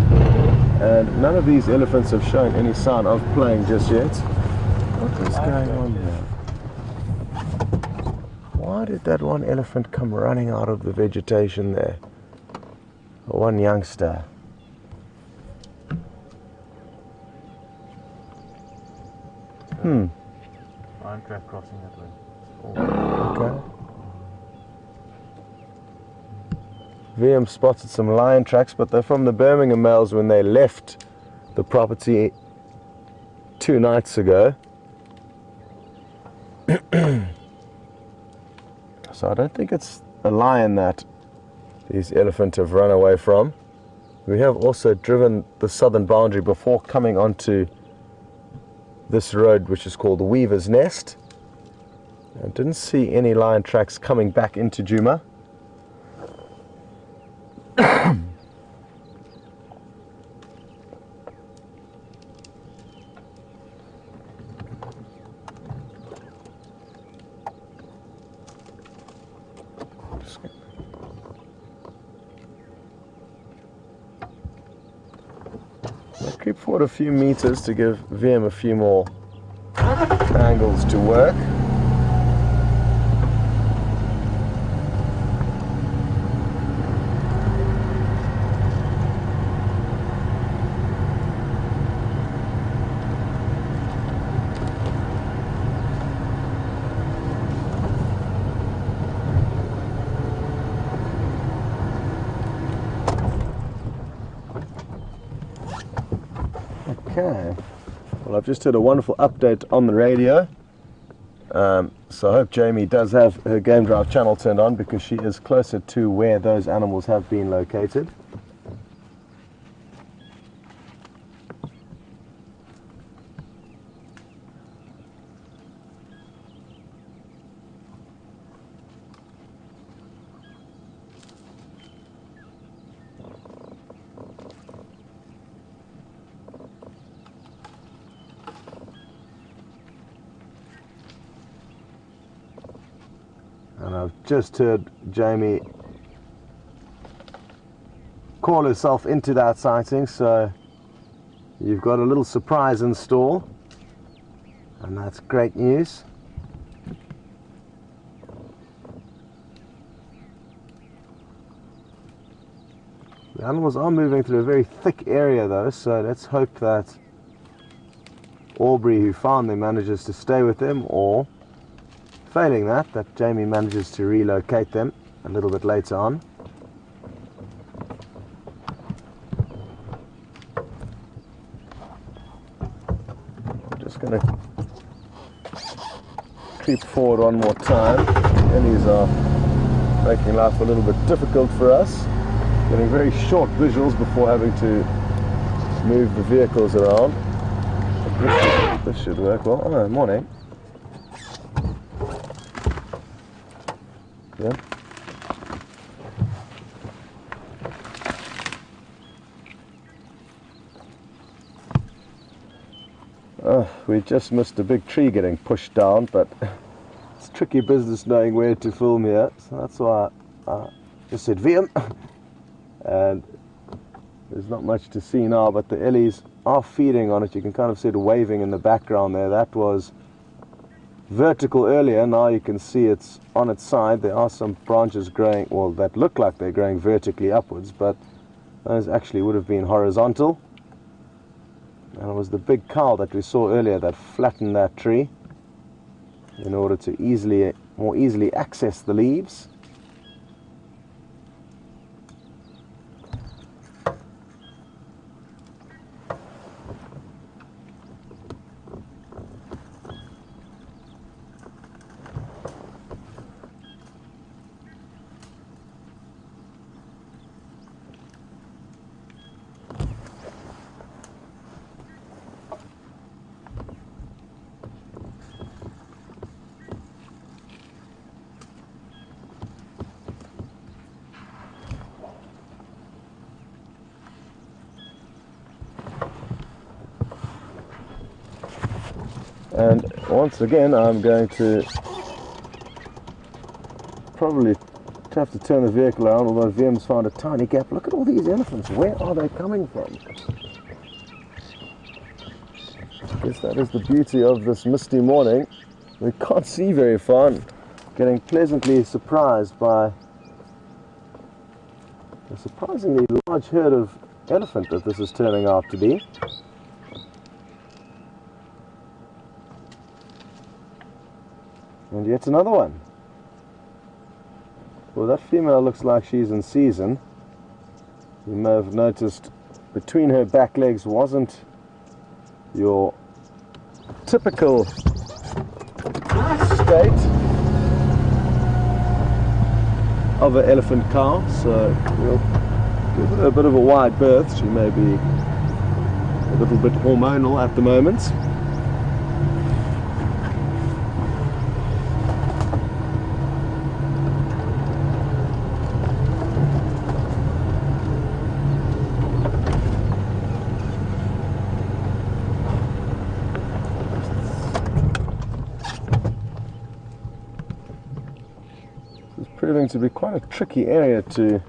and none of these elephants have shown any sign of playing just yet. What is going on there? Why did that one elephant come running out of the vegetation there? One youngster. Lion track crossing that way. Okay. VM spotted some lion tracks, but they're from the Birmingham males when they left the property 2 nights ago. So I don't think it's a lion that these elephants have run away from. We have also driven the southern boundary before coming onto this road, which is called the Weaver's Nest. I didn't see any lion tracks coming back into Nkuhuma. I'll creep forward a few meters to give VM a few more angles to work. Okay, well, I've just heard a wonderful update on the radio, so I hope Jamie does have her Game Drive channel turned on, because she is closer to where those animals have been located. And I've just heard Jamie call herself into that sighting, so you've got a little surprise in store, and that's great news. The animals are moving through a very thick area though, so let's hope that Aubrey, who found them, manages to stay with them, or failing that, that Jamie manages to relocate them a little bit later on. I'm just going to creep forward one more time. Ellies are making life a little bit difficult for us, getting very short visuals before having to move the vehicles around. This should work well. Oh, morning. Yeah. Oh, we just missed a big tree getting pushed down, but it's tricky business knowing where to film here, so that's why I just said VM. And there's not much to see now, but the ellies are feeding on it. You can kind of see it waving in the background there. That was vertical earlier, now you can see it's on its side. There are some branches growing, well, that look like they're growing vertically upwards, but those actually would have been horizontal. And it was the big cow that we saw earlier that flattened that tree in order to more easily access the leaves. And once again, I'm going to probably have to turn the vehicle around, although VM's found a tiny gap. Look at all these elephants. Where are they coming from? I guess that is the beauty of this misty morning. We can't see very far. I'm getting pleasantly surprised by a surprisingly large herd of elephant that this is turning out to be. And yet another one. Well, that female looks like she's in season. You may have noticed between her back legs wasn't your typical state of an elephant cow, so we'll give her a bit of a wide berth. She may be a little bit hormonal at the moment. Proving to be quite a tricky area to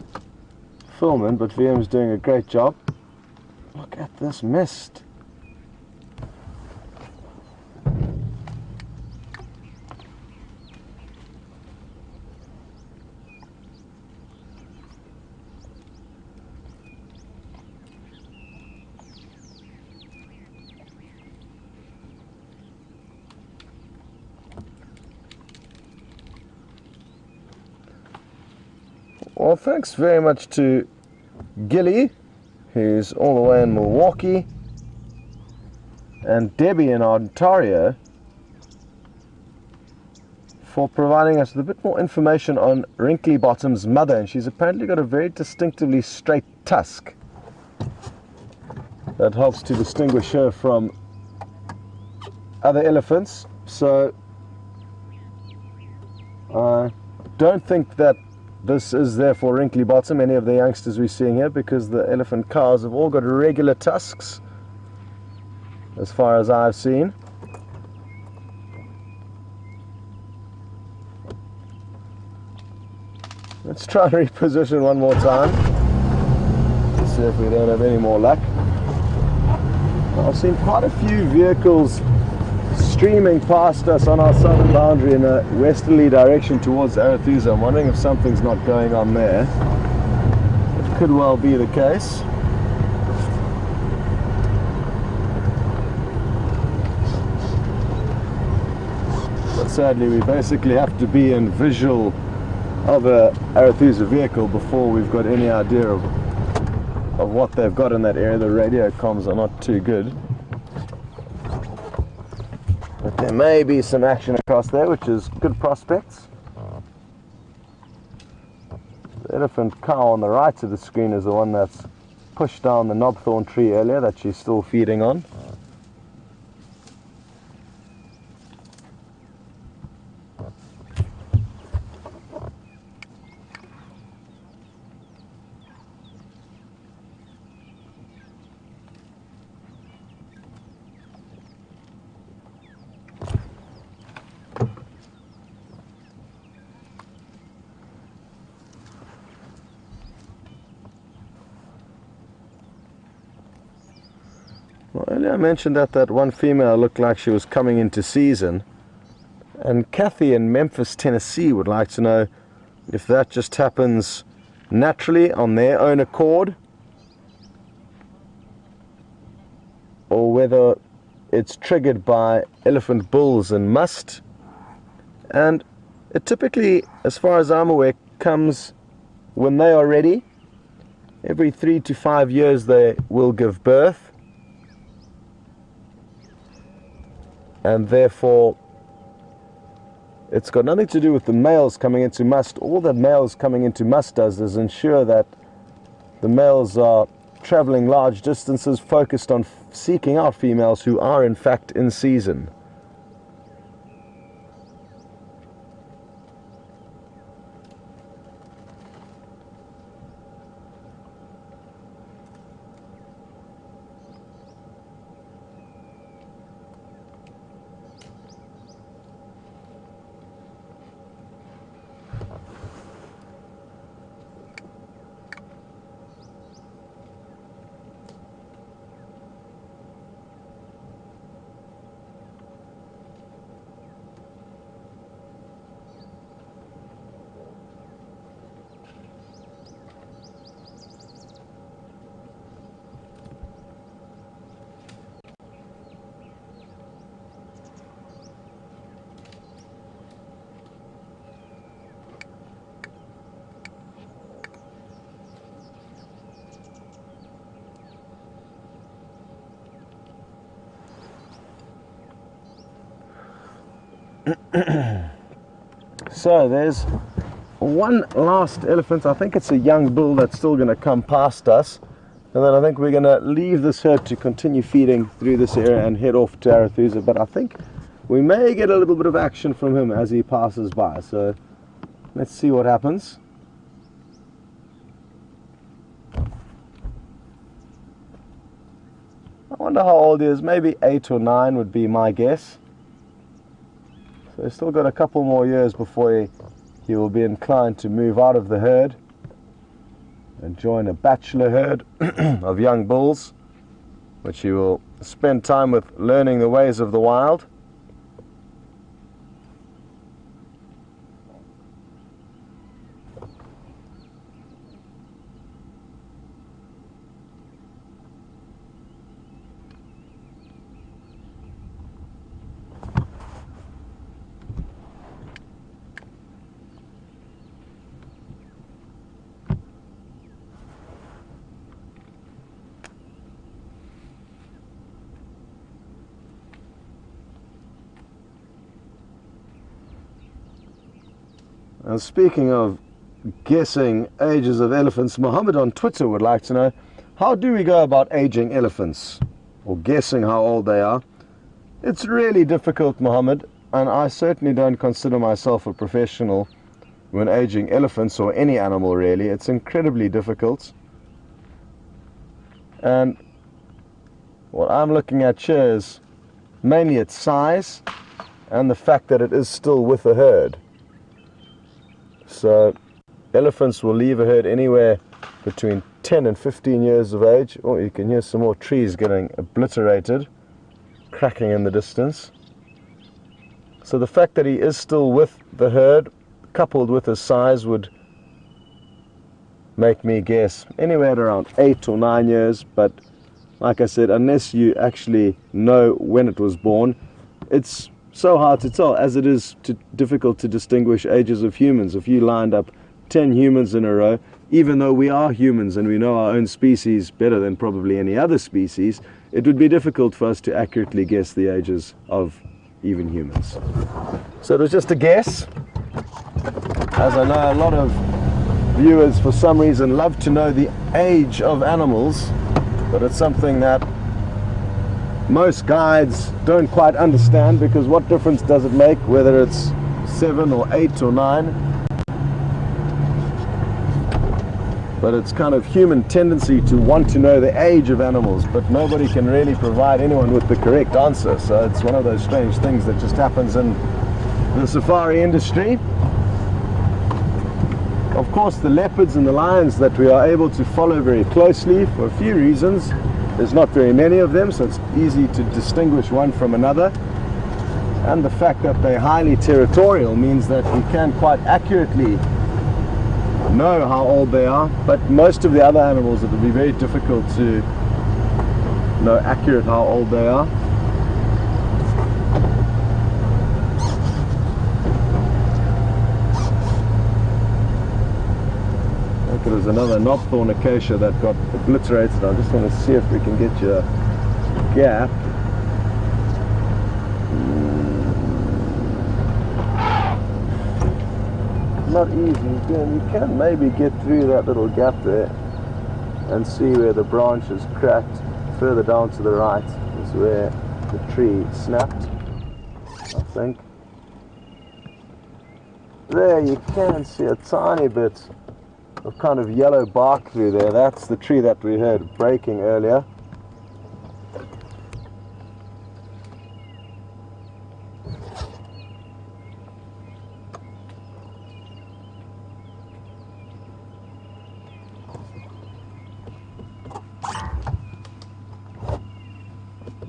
film in, but VM's doing a great job. Look at this mist. Well, thanks very much to Gilly, who's all the way in Milwaukee, and Debbie in Ontario for providing us with a bit more information on Wrinkly Bottom's mother. And she's apparently got a very distinctively straight tusk that helps to distinguish her from other elephants. So I don't think that this is therefore Wrinkly Bottom, any of the youngsters we're seeing here, because the elephant cows have all got regular tusks as far as I've seen. Let's try and reposition one more time. Let's see if we don't have any more luck. I've seen quite a few vehicles streaming past us on our southern boundary in a westerly direction towards Arethusa. I'm wondering if something's not going on there. It could well be the case. But sadly, we basically have to be in visual of a Arethusa vehicle before we've got any idea of what they've got in that area. The radio comms are not too good. But there may be some action across there, which is good prospects. The elephant cow on the right of the screen is the one that's pushed down the knobthorn tree earlier that she's still feeding on. Well, earlier I mentioned that one female looked like she was coming into season, and Kathy in Memphis, Tennessee would like to know if that just happens naturally on their own accord, or whether it's triggered by elephant bulls and must. And it typically, as far as I'm aware, comes when they are ready. Every 3 to 5 years they will give birth, and therefore it's got nothing to do with the males coming into must. All that males coming into must does is ensure that the males are traveling large distances, focused on seeking out females who are in fact in season. So there's one last elephant. I think it's a young bull that's still going to come past us, and then I think we're going to leave this herd to continue feeding through this area and head off to Arethusa. But I think we may get a little bit of action from him as he passes by, so let's see what happens. I wonder how old he is. Maybe 8 or 9 would be my guess. So he's still got a couple more years before he will be inclined to move out of the herd and join a bachelor herd of young bulls, which he will spend time with learning the ways of the wild. And speaking of guessing ages of elephants, Mohammed on Twitter would like to know, how do we go about aging elephants, or guessing how old they are? It's really difficult, Mohammed, and I certainly don't consider myself a professional when aging elephants, or any animal really. It's incredibly difficult. And what I'm looking at here is mainly its size and the fact that it is still with the herd. So elephants will leave a herd anywhere between 10 and 15 years of age. Oh, you can hear some more trees getting obliterated, cracking in the distance. So the fact that he is still with the herd, coupled with his size, would make me guess anywhere at around 8 or 9 years, but like I said, unless you actually know when it was born, it's so hard to tell, as it is difficult to distinguish ages of humans. If you lined up 10 humans in a row, even though we are humans and we know our own species better than probably any other species, it would be difficult for us to accurately guess the ages of even humans. So it was just a guess, as I know a lot of viewers for some reason love to know the age of animals, but it's something that most guides don't quite understand, because what difference does it make whether it's 7 or 8 or 9? But it's kind of human tendency to want to know the age of animals, but nobody can really provide anyone with the correct answer. So it's one of those strange things that just happens in the safari industry. Of course, the leopards and the lions that we are able to follow very closely for a few reasons. There's not very many of them, so it's easy to distinguish one from another. And the fact that they're highly territorial means that we can quite accurately know how old they are, but most of the other animals, it would be very difficult to know accurate how old they are. Look, there's another knobthorn acacia that got obliterated. I just want to see if we can get you a gap. Not easy. You can maybe get through that little gap there and see where the branch is cracked. Further down to the right is where the tree snapped, I think. There you can see a tiny bit of kind of yellow bark through there. That's the tree that we heard breaking earlier.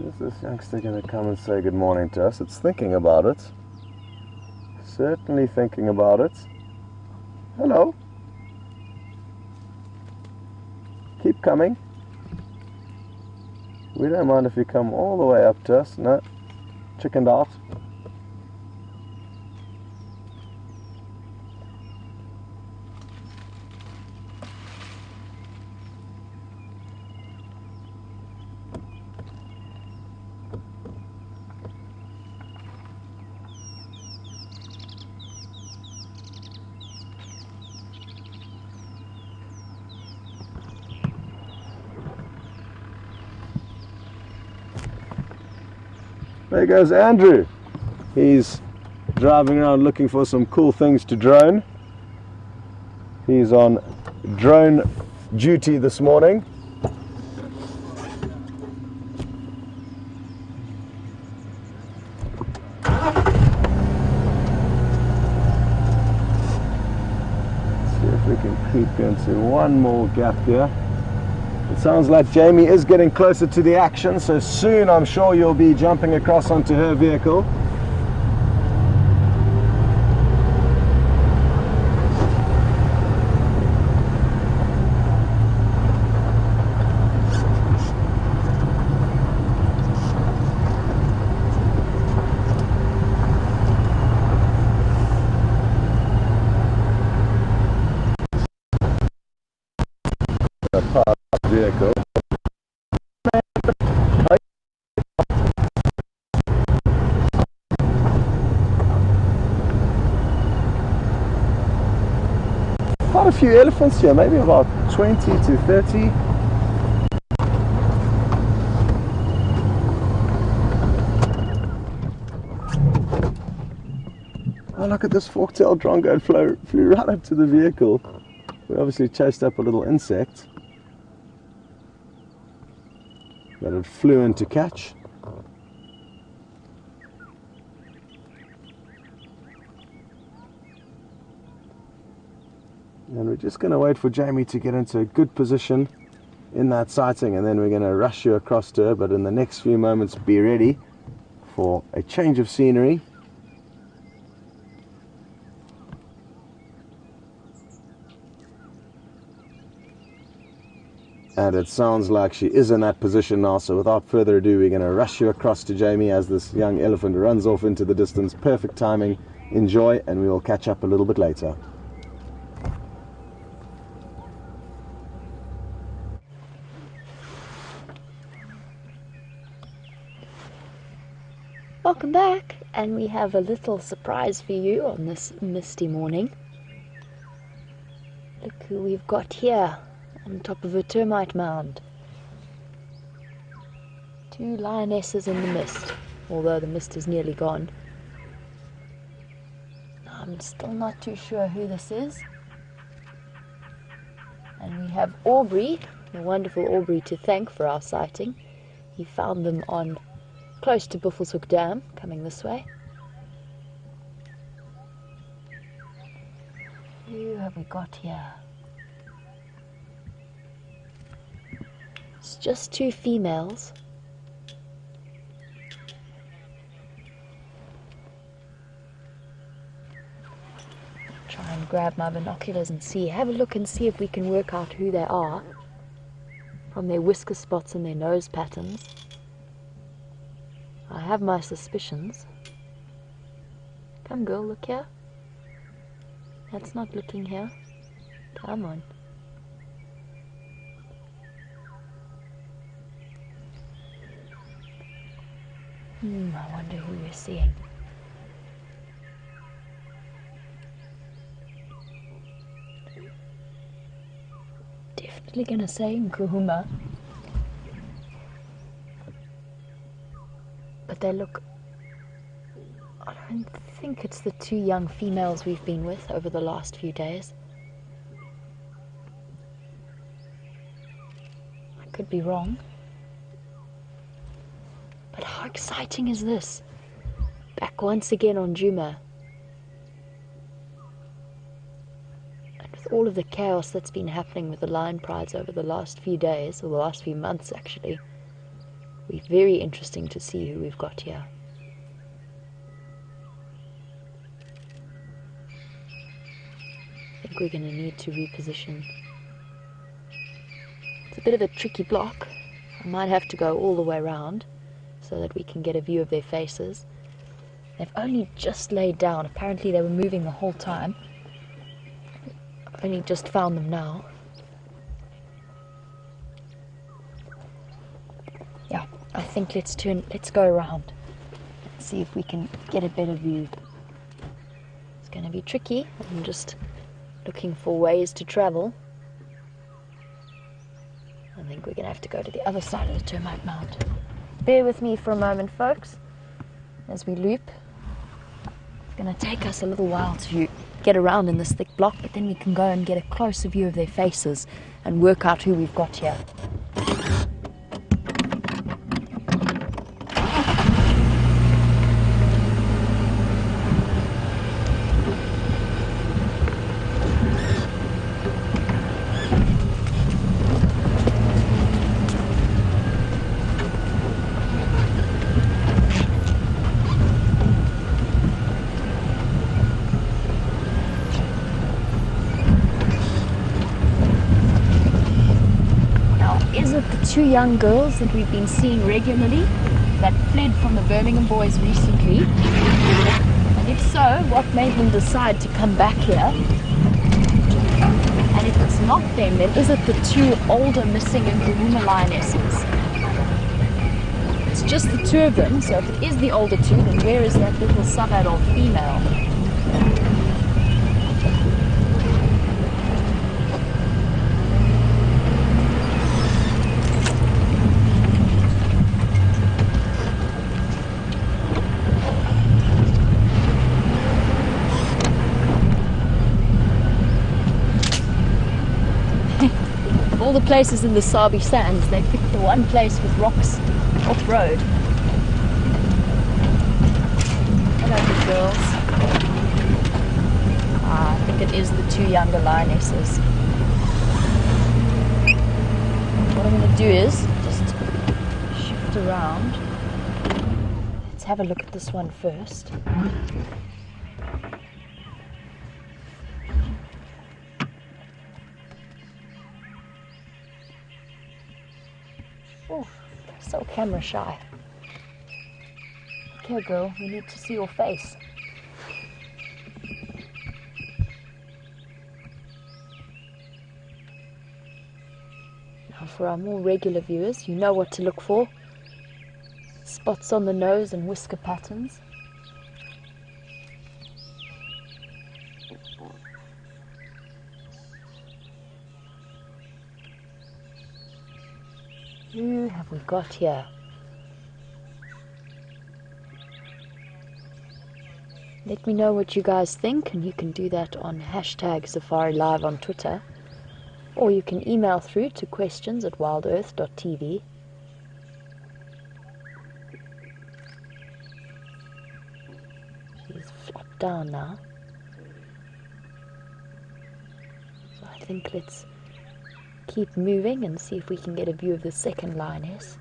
Is this youngster going to come and say good morning to us? It's thinking about it. Certainly thinking about it. Hello. Keep coming. We don't mind if you come all the way up to us. No. Chickened out. There goes Andrew. He's driving around looking for some cool things to drone. He's on drone duty this morning. Let's see if we can creep into one more gap here. It sounds like Jamie is getting closer to the action, so soon I'm sure you'll be jumping across onto her vehicle. Vehicle. Quite a few elephants here, maybe about 20 to 30. Oh, look at this fork-tailed drongo. It flew right up to the vehicle. We obviously chased up a little insect that it flew in to catch. And we're just going to wait for Jamie to get into a good position in that sighting, and then we're going to rush you across to her. But in the next few moments, be ready for a change of scenery. And it sounds like she is in that position now, so without further ado, we're going to rush you across to Jamie as this young elephant runs off into the distance. Perfect timing. Enjoy, and we will catch up a little bit later. Welcome back, and we have a little surprise for you on this misty morning. Look who we've got here on top of a termite mound. 2 lionesses in the mist, although the mist is nearly gone. I'm still not too sure who this is. And we have Aubrey, the wonderful Aubrey, to thank for our sighting. He found them on close to Buffelshoek Dam, coming this way. Who have we got here? It's just 2 females. Try and grab my binoculars and see. Have a look and see if we can work out who they are from their whisker spots and their nose patterns. I have my suspicions. Come girl, look here. That's not looking here. Come on. I wonder who we're seeing. Definitely gonna say Nkuhuma. But they look... I don't think it's the 2 young females we've been with over the last few days. I could be wrong. But how exciting is this? Back once again on Djuma. And with all of the chaos that's been happening with the lion prides over the last few days, or the last few months actually, it'll be very interesting to see who we've got here. I think we're going to need to reposition. It's a bit of a tricky block. I might have to go all the way around so that we can get a view of their faces. They've only just laid down. Apparently they were moving the whole time. I've only just found them now. Yeah, I think let's go around and see if we can get a better view. It's going to be tricky. I'm just looking for ways to travel. I think we're going to have to go to the other side of the termite mound. Bear with me for a moment, folks, as we loop. It's going to take us a little while to get around in this thick block, but then we can go and get a closer view of their faces and work out who we've got here. Two young girls that we've been seeing regularly that fled from the Birmingham boys recently, and if so, what made them decide to come back here? And if it's not them, then is it the 2 older missing Nkuhuma lionesses? It's just the 2 of them, so if it is the older 2, then where is that little sub-adult female? All the places in the Sabi sands, they picked the one place with rocks off-road. Hello, good girls. I think it is the 2 younger lionesses. What I'm going to do is just shift around. Let's have a look at this one first. So camera shy. Okay, girl, we need to see your face. Now, for our more regular viewers, you know what to look for. Spots on the nose and whisker patterns. Who have we got here? Let me know what you guys think, and you can do that on hashtag Safari Live on Twitter, or you can email through to questions@wildearth.tv. She's flopped down now. So I think let's keep moving and see if we can get a view of the second lioness.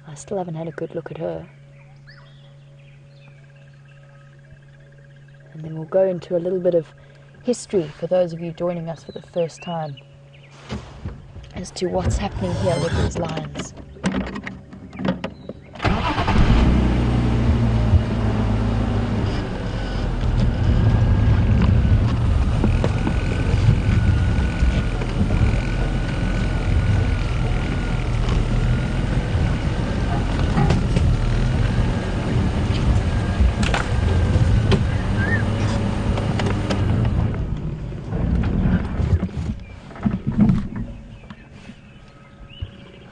I still haven't had a good look at her. And then we'll go into a little bit of history for those of you joining us for the first time as to what's happening here with these lions.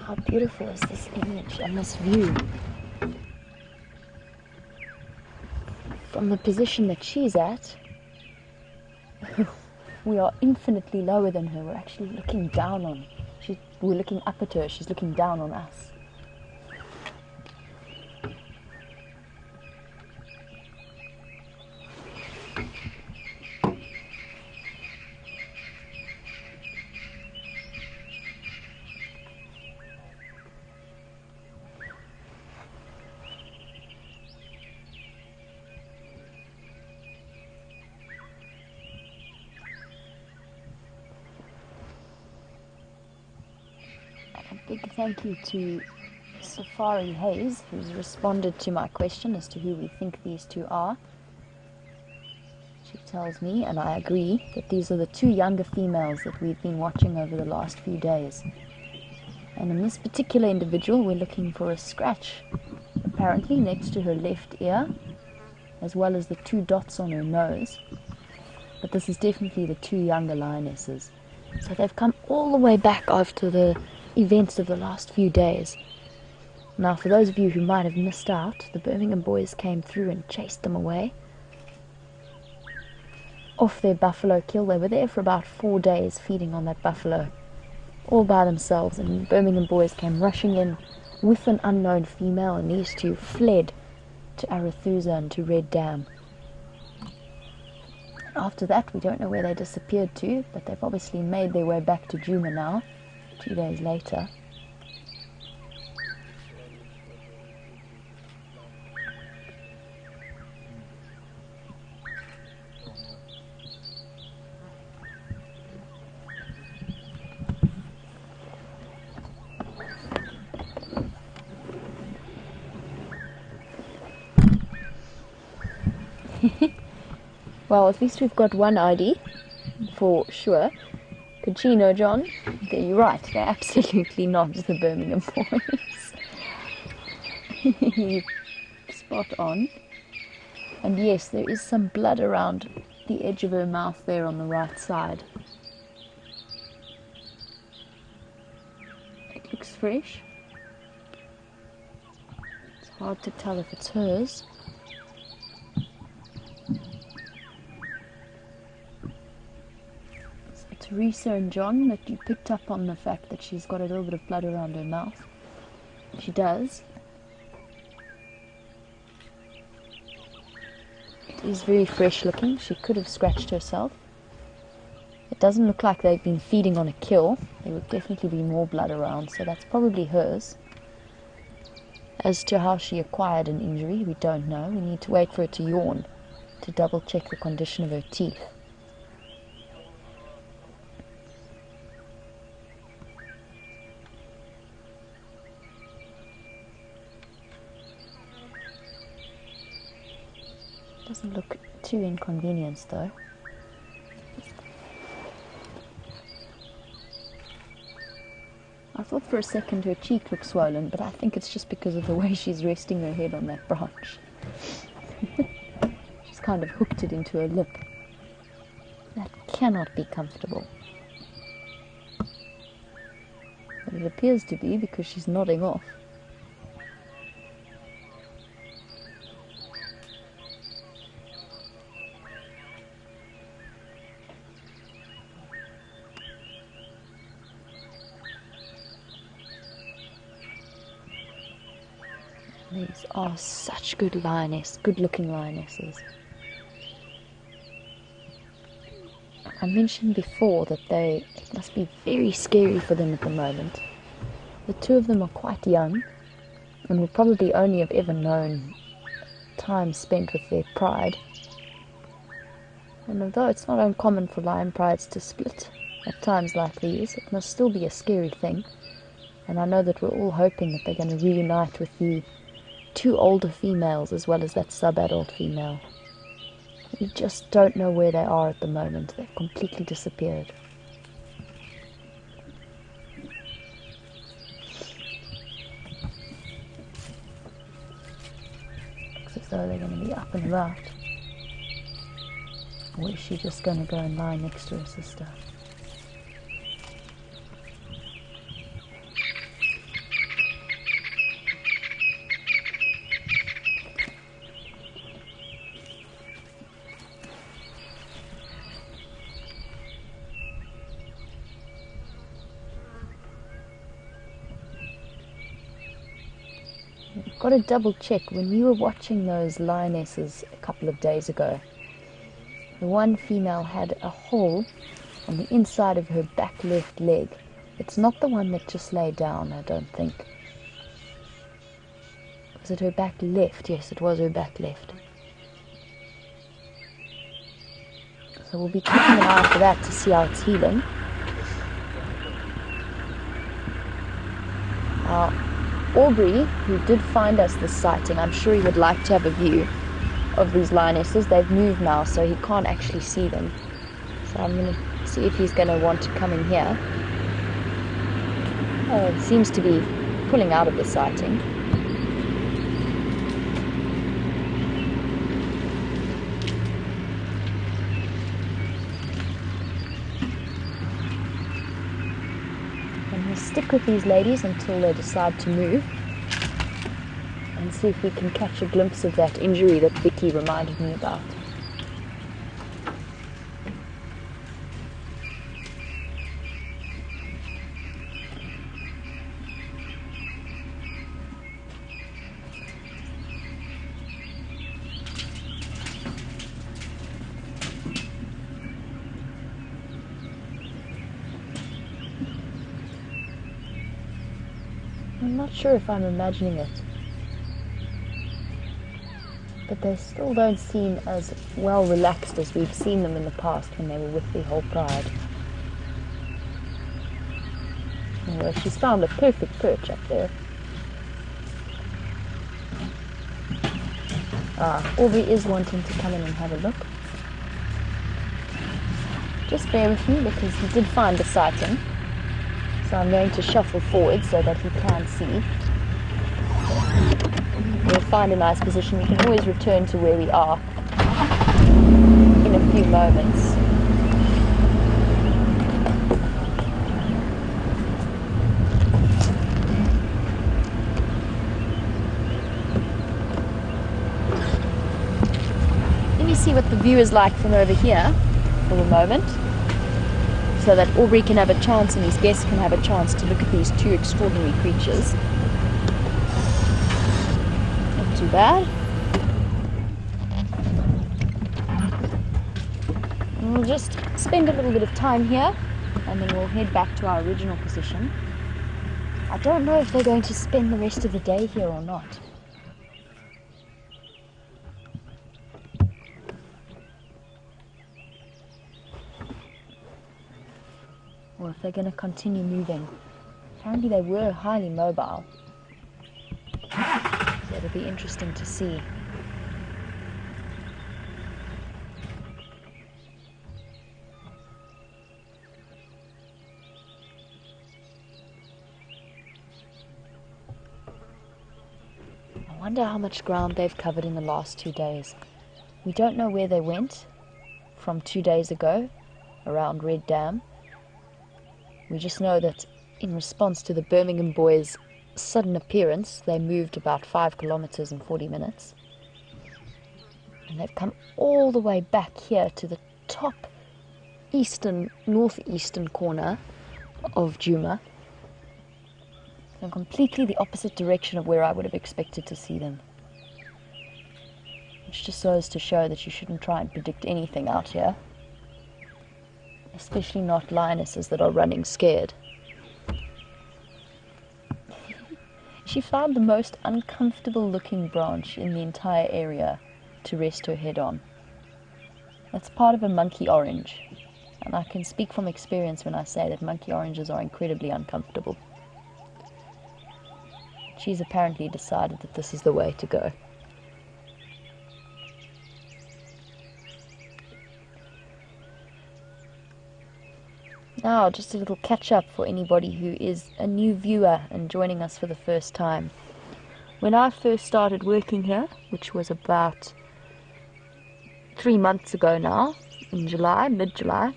How beautiful is this image and this view? From the position that she's at, we are infinitely lower than her. We're actually looking down on her. We're looking up at her, she's looking down on us. Big thank you to Safari Hayes, who's responded to my question as to who we think these two are. She tells me, and I agree, that these are the two younger females that we've been watching over the last few days. And in this particular individual, we're looking for a scratch, apparently next to her left ear, as well as the two dots on her nose. But this is definitely the two younger lionesses. So they've come all the way back after the events of the last few days. Now, for those of you who might have missed out, the Birmingham boys came through and chased them away off their buffalo kill. They were there for about 4 days feeding on that buffalo all by themselves, and the Birmingham boys came rushing in with an unknown female, and these two fled to Arathusa and to Red Dam. After that, we don't know where they disappeared to, but they've obviously made their way back to Juma now, 2 days later. Well, at least we've got one ID for sure. Cucino, John, you're right, they're absolutely not the Birmingham boys. You're spot on. And yes, there is some blood around the edge of her mouth there on the right side. It looks fresh. It's hard to tell if it's hers. Teresa and John, that you picked up on the fact that she's got a little bit of blood around her mouth. She does. It is very fresh looking. She could have scratched herself. It doesn't look like they've been feeding on a kill. There would definitely be more blood around, so that's probably hers. As to how she acquired an injury, we don't know. We need to wait for her to yawn to double check the condition of her teeth. Doesn't look too inconvenienced though. I thought for a second her cheek looked swollen, but I think it's just because of the way she's resting her head on that branch. She's kind of hooked it into her lip. That cannot be comfortable. But it appears to be because she's nodding off. These are such good looking lionesses. I mentioned before that it must be very scary for them at the moment. The two of them are quite young and will probably only have ever known time spent with their pride. And although it's not uncommon for lion prides to split at times like these, it must still be a scary thing. And I know that we're all hoping that they're going to reunite with the two older females as well as that sub-adult female. We just don't know where they are at the moment. They've completely disappeared. Looks as though they're going to be up and about. Or is she just going to go and lie next to her sister? Got to double check. When we were watching those lionesses a couple of days ago, the one female had a hole on the inside of her back left leg. It's not the one that just lay down, I don't think. Was it her back left? Yes, it was her back left. So we'll be keeping an eye out for that to see how it's healing. Aubrey, who did find us this sighting, I'm sure he would like to have a view of these lionesses. They've moved now, so he can't actually see them. So I'm going to see if he's going to want to come in here. Oh, he seems to be pulling out of the sighting. Stick with these ladies until they decide to move and see if we can catch a glimpse of that injury that Vicky reminded me about. I'm not sure if I'm imagining it, but they still don't seem as well relaxed as we've seen them in the past when they were with their whole pride. Anyway, she's found a perfect perch up there. Aubrey is wanting to come in and have a look. Just bear with me because he did find the sighting. So I'm going to shuffle forward so that he can see. We'll find a nice position. We can always return to where we are in a few moments. Let me see what the view is like from over here for a moment, so that Aubrey can have a chance and his guests can have a chance to look at these two extraordinary creatures. Not too bad. And we'll just spend a little bit of time here and then we'll head back to our original position. I don't know if they're going to spend the rest of the day here or not. Or if they're going to continue moving. Apparently they were highly mobile. So it'll be interesting to see. wonder how much ground they've covered in the last 2 days. We don't know where they went from 2 days ago around Red Dam. We just know that in response to the Birmingham boys' sudden appearance, they moved about 5 kilometers in 40 minutes. And they've come all the way back here to the top northeastern corner of Nkuhuma. So completely the opposite direction of where I would have expected to see them. Which just goes to show that you shouldn't try and predict anything out here. Especially not lionesses that are running scared. She found the most uncomfortable looking branch in the entire area to rest her head on. That's part of a monkey orange, and I can speak from experience when I say that monkey oranges are incredibly uncomfortable. She's apparently decided that this is the way to go. Now, just a little catch-up for anybody who is a new viewer and joining us for the first time. When I first started working here, which was about 3 months ago now, in July, mid-July,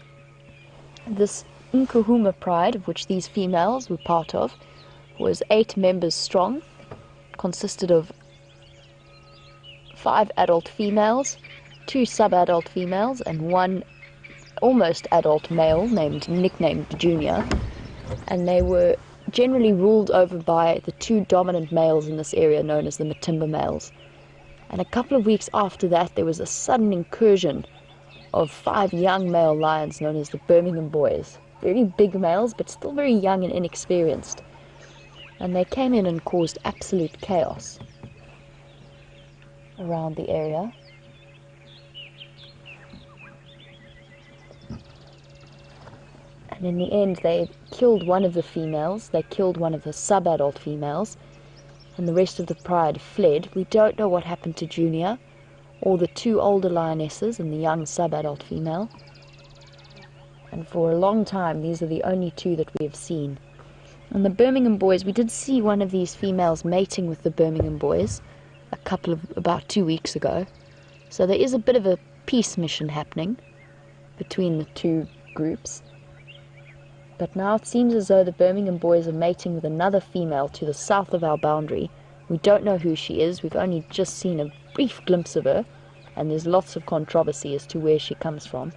this Nkuhuma pride, of which these females were part of, was 8 members strong, consisted of 5 adult females, 2 sub-adult females, and 1 almost adult male nicknamed Junior, and they were generally ruled over by the 2 dominant males in this area known as the Matimba males. And a couple of weeks after that there was a sudden incursion of 5 young male lions known as the Birmingham boys. Very big males but still very young and inexperienced, and they came in and caused absolute chaos around the area. And in the end, they killed one of the females, they killed one of the sub-adult females, and the rest of the pride fled. We don't know what happened to Junior, or the 2 older lionesses and the young sub-adult female. And for a long time, these are the only 2 that we have seen. And the Birmingham boys, we did see one of these females mating with the Birmingham boys about 2 weeks ago. So there is a bit of a peace mission happening between the 2 groups. But now it seems as though the Birmingham boys are mating with another female to the south of our boundary. We don't know who she is. We've only just seen a brief glimpse of her, and there's lots of controversy as to where she comes from.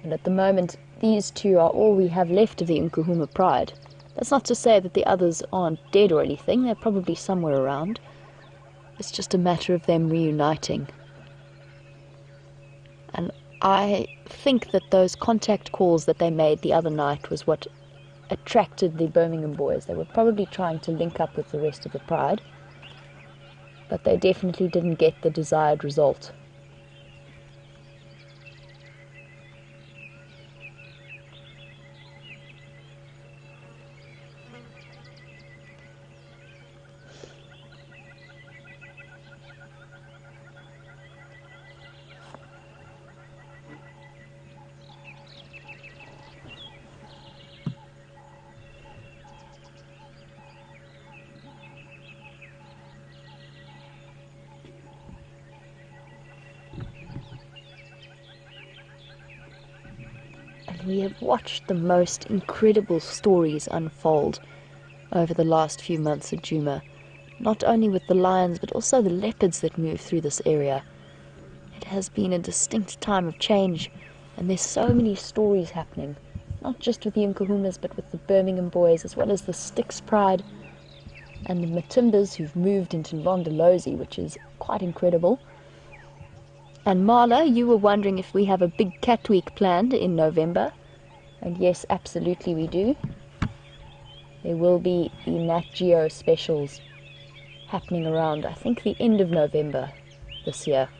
And at the moment, these 2 are all we have left of the Nkuhuma pride. That's not to say that the others aren't dead or anything. They're probably somewhere around. It's just a matter of them reuniting. And I think that those contact calls that they made the other night was what attracted the Birmingham boys. They were probably trying to link up with the rest of the pride, but they definitely didn't get the desired result. We have watched the most incredible stories unfold over the last few months at Nkuhuma, not only with the lions but also the leopards that move through this area. It has been a distinct time of change, and there's so many stories happening, not just with the Nkuhumas but with the Birmingham boys, as well as the Styx pride and the Matimbas who've moved into Londolozi, which is quite incredible. And Marla, you were wondering if we have a big cat week planned in November. And yes, absolutely we do. There will be the Nat Geo specials happening around, I think, the end of November this year.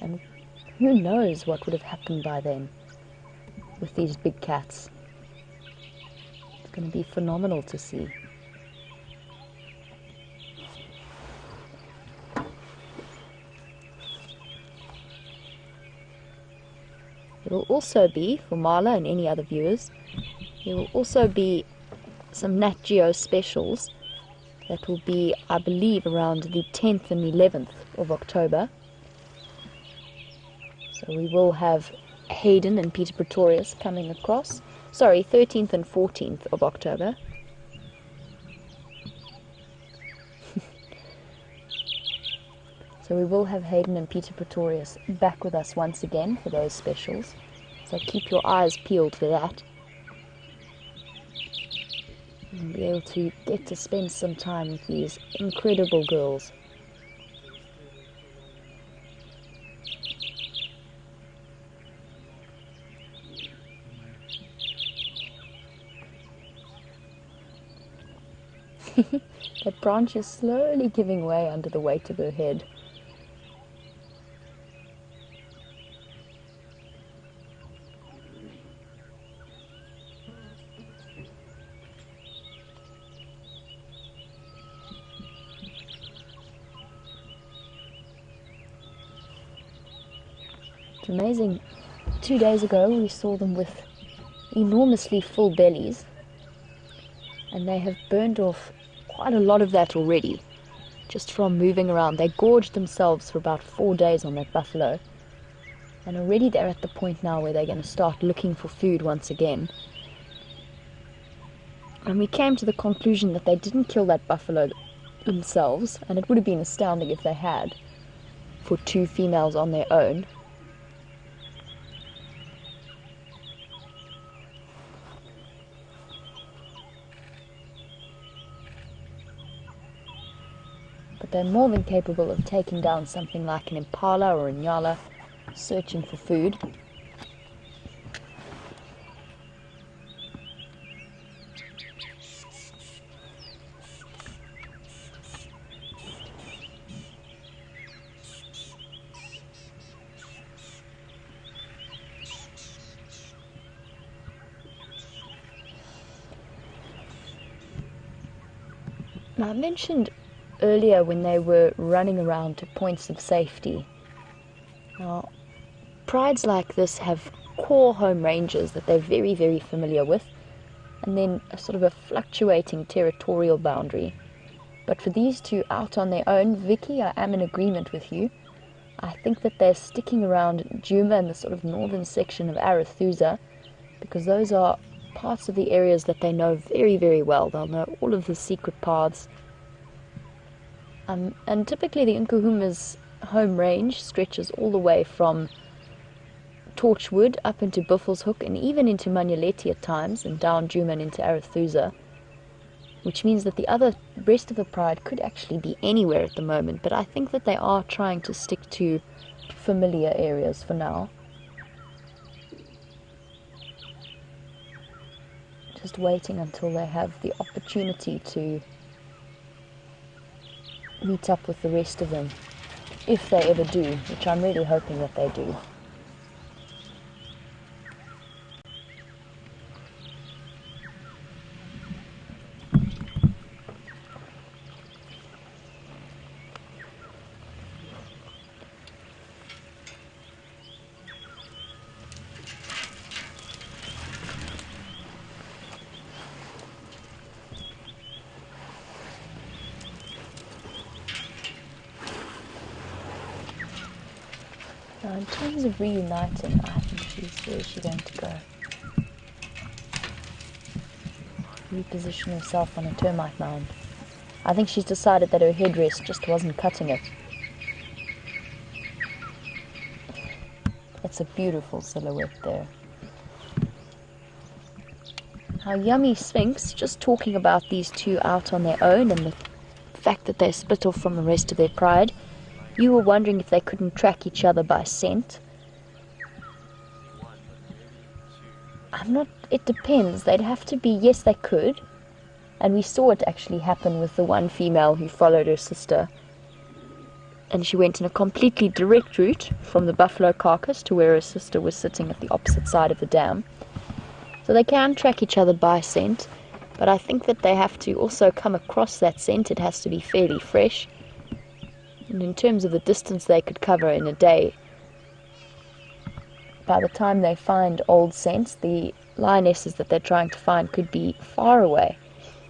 And who knows what would have happened by then with these big cats. It's going to be phenomenal to see. will also be, for Marla and any other viewers, there will also be some Nat Geo specials that will be, I believe, around the 10th and 11th of October. So we will have Hayden and Peter Pretorius coming across. Sorry, 13th and 14th of October. So we will have Hayden and Peter Pretorius back with us once again for those specials. So keep your eyes peeled for that. And be able to get to spend some time with these incredible girls. That branch is slowly giving way under the weight of her head. It's amazing. 2 days ago we saw them with enormously full bellies, and they have burned off quite a lot of that already, just from moving around. They gorged themselves for about 4 days on that buffalo, and already they're at the point now where they're going to start looking for food once again. And we came to the conclusion that they didn't kill that buffalo themselves, and it would have been astounding if they had, for 2 females on their own. But they're more than capable of taking down something like an Impala or a Nyala, searching for food. Now, I mentioned earlier when they were running around to points of safety. Now, prides like this have core home ranges that they're very, very familiar with, and then a sort of a fluctuating territorial boundary. But for these two out on their own, Vicky, I am in agreement with you. I think that they're sticking around Nkuhuma and the sort of northern section of Arathusa, because those are parts of the areas that they know very, very well. They'll know all of the secret paths. And typically the Nkuhuma's home range stretches all the way from Torchwood up into Buffelshoek and even into Manyaleti at times, and down Nkuhuma and into Arathusa, which means that the rest of the pride could actually be anywhere at the moment, but I think that they are trying to stick to familiar areas for now. Just waiting until they have the opportunity to meet up with the rest of them, if they ever do, which I'm really hoping that they do. Now, in terms of reuniting, I think where is she going to go? Reposition herself on a termite mound. I think she's decided that her headrest just wasn't cutting it. It's a beautiful silhouette there. Now, Yummy Sphinx, just talking about these two out on their own and the fact that they're split off from the rest of their pride. You were wondering if they couldn't track each other by scent. It depends. They'd have to be, yes, they could. And we saw it actually happen with the one female who followed her sister. And she went in a completely direct route from the buffalo carcass to where her sister was sitting at the opposite side of the dam. So they can track each other by scent, but I think that they have to also come across that scent. It has to be fairly fresh. And in terms of the distance they could cover in a day, by the time they find old scents, the lionesses that they're trying to find could be far away.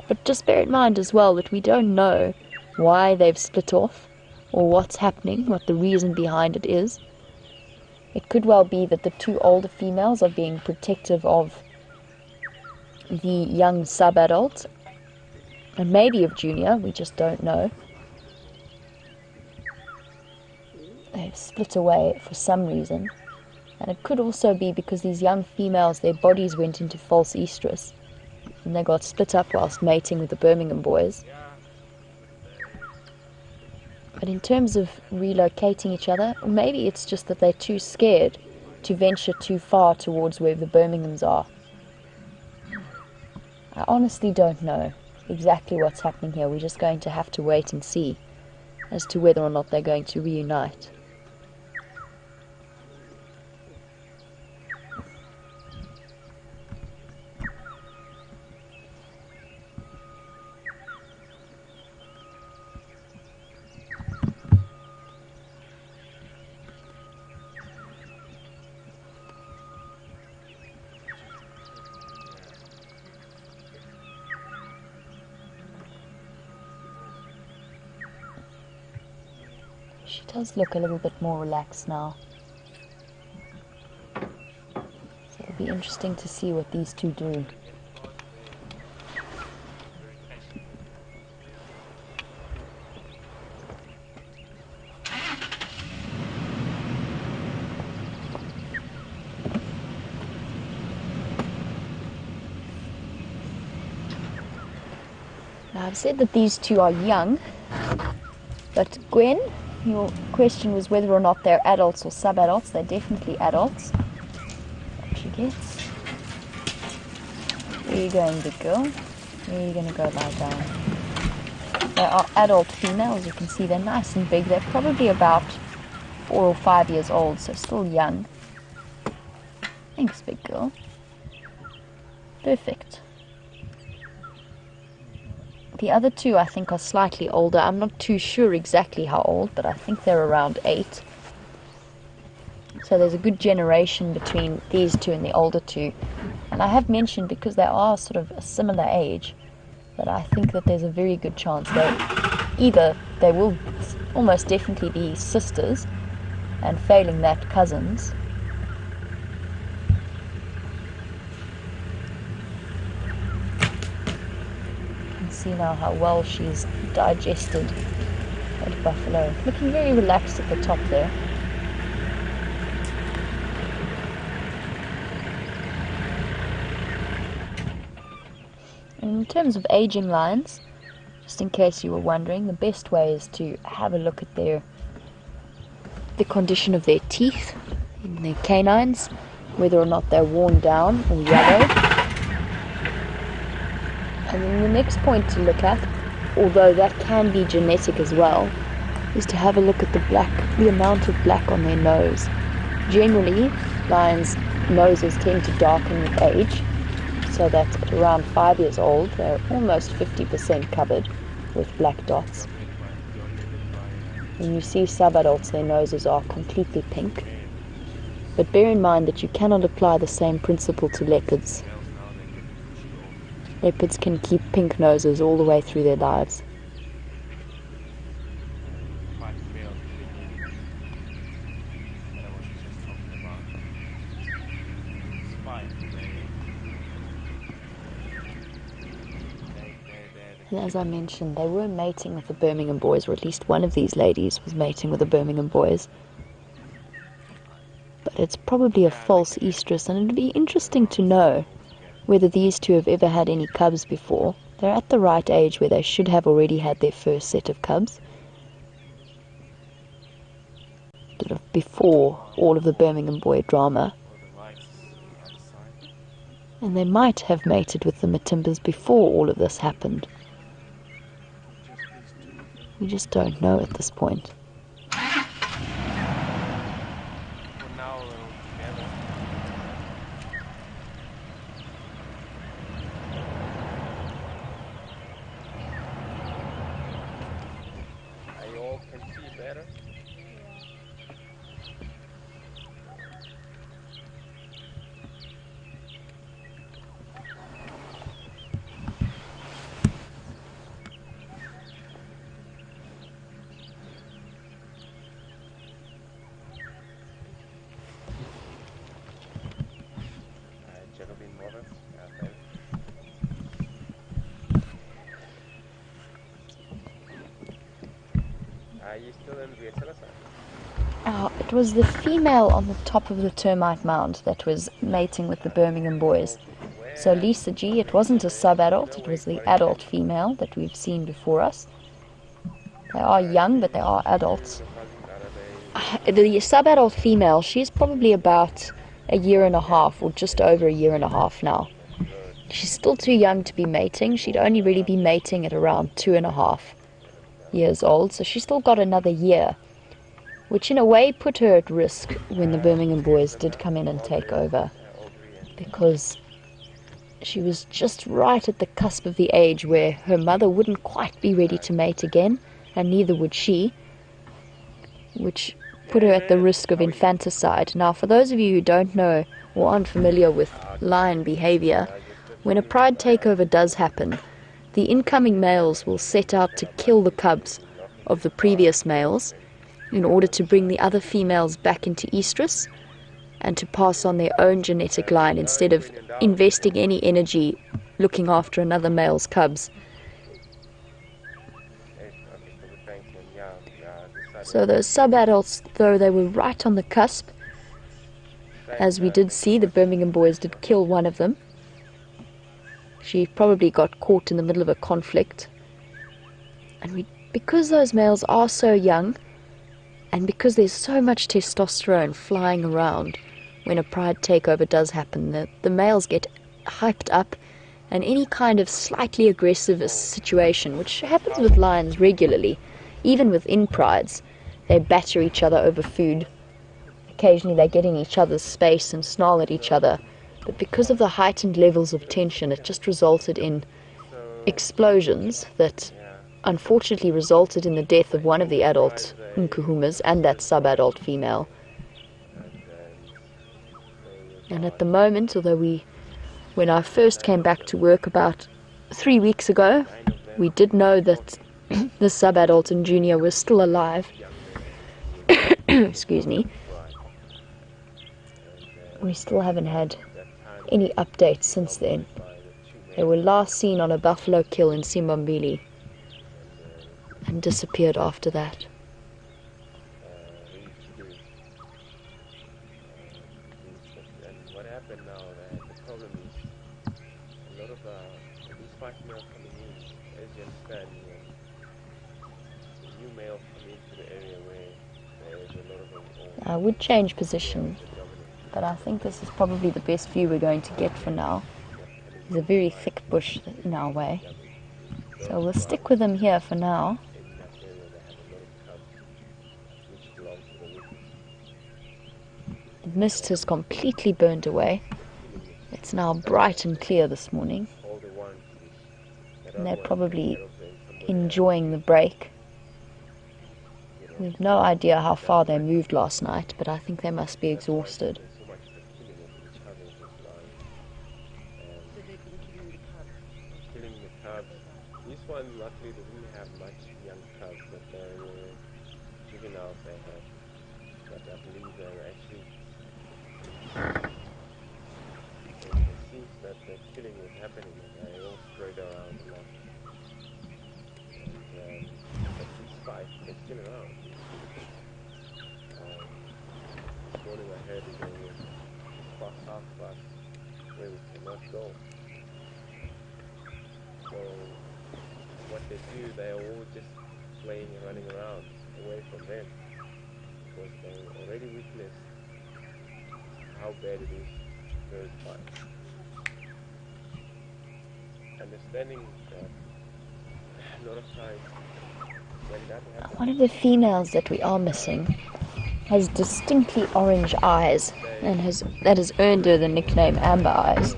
But just bear in mind as well that we don't know why they've split off or what's happening, what the reason behind it is. It could well be that the two older females are being protective of the young sub-adult, and maybe of Junior, we just don't know. They've split away for some reason, and it could also be because these young females, their bodies went into false estrus, and they got split up whilst mating with the Birmingham boys. But in terms of relocating each other, maybe it's just that they're too scared to venture too far towards where the Birminghams are. I honestly don't know exactly what's happening here. We're just going to have to wait and see as to whether or not they're going to reunite. She does look a little bit more relaxed now. So it'll be interesting to see what these two do. Now I've said that these two are young, but Gwen, your question was whether or not they're adults or sub-adults. They're definitely adults. What she gets. Where are you going, big girl? Where are you going to go lie down? They are adult females. You can see they're nice and big. They're probably about 4 or 5 years old, so still young. Thanks, big girl. Perfect. The other two, I think, are slightly older. I'm not too sure exactly how old, but I think they're around 8. So there's a good generation between these two and the older two. And I have mentioned, because they are sort of a similar age, that I think that there's a very good chance they will almost definitely be sisters, and failing that, cousins. See now how well she's digested that buffalo. Looking very relaxed at the top there. And in terms of aging lions, just in case you were wondering, the best way is to have a look at the condition of their teeth in their canines, whether or not they're worn down or yellow. And then the next point to look at, although that can be genetic as well, is to have a look at the amount of black on their nose. Generally, lions' noses tend to darken with age, so that at around 5 years old, they're almost 50% covered with black dots. When you see sub-adults, their noses are completely pink. But bear in mind that you cannot apply the same principle to leopards. Leopards can keep pink noses all the way through their lives. And as I mentioned, they were mating with the Birmingham boys, or at least one of these ladies was mating with the Birmingham boys. But it's probably a false estrus, and it'd be interesting to know whether these two have ever had any cubs before. They're at the right age where they should have already had their first set of cubs, sort of before all of the Birmingham boy drama. And they might have mated with the Matimbas before all of this happened. We just don't know at this point. It was the female on the top of the termite mound that was mating with the Birmingham boys. So Lisa G, it wasn't a sub-adult, it was the adult female that we've seen before us. They are young, but they are adults. The sub-adult female, she's probably about a year and a half, or just over a year and a half now. She's still too young to be mating. She'd only really be mating at around 2.5 years old, so she's still got another year, which in a way put her at risk when the Birmingham boys did come in and take over, because she was just right at the cusp of the age where her mother wouldn't quite be ready to mate again, and neither would she, which put her at the risk of infanticide. Now, for those of you who don't know or aren't familiar with lion behavior, when a pride takeover does happen, the incoming males will set out to kill the cubs of the previous males in order to bring the other females back into estrus and to pass on their own genetic line instead of investing any energy looking after another male's cubs. So those sub-adults, though they were right on the cusp, as we did see, the Birmingham boys did kill one of them. She probably got caught in the middle of a conflict. And because those males are so young, and because there's so much testosterone flying around when a pride takeover does happen, the males get hyped up, and any kind of slightly aggressive situation, which happens with lions regularly, even within prides, they batter each other over food. Occasionally they get in each other's space and snarl at each other. But because of the heightened levels of tension, it just resulted in explosions that unfortunately resulted in the death of one of the adult Nkuhumas and that sub-adult female. And at the moment, although when I first came back to work about 3 weeks ago, we did know that the sub-adult and junior were still alive. Excuse me. We still haven't had any updates since then. They were last seen on a buffalo kill in Simbambili and disappeared after that. I would change position, but I think this is probably the best view we're going to get for now. There's a very thick bush in our way, so we'll stick with them here for now. The mist has completely burned away. It's now bright and clear this morning, and they're probably enjoying the break. We've no idea how far they moved last night, but I think they must be exhausted. This one luckily doesn't have much young cubs, but the juveniles they have. But I believe they're actually. It seems that the killing was happening and they all spread around a lot. And but despite they're still around. This morning I heard that they were far south of us where we cannot go. So what they do, they are all just playing and running around away from them because they already witnessed how bad it is bird bites. Understanding that a lot of times when that happens, One of the females that we are missing has distinctly orange eyes, and that has earned her the nickname Amber Eyes.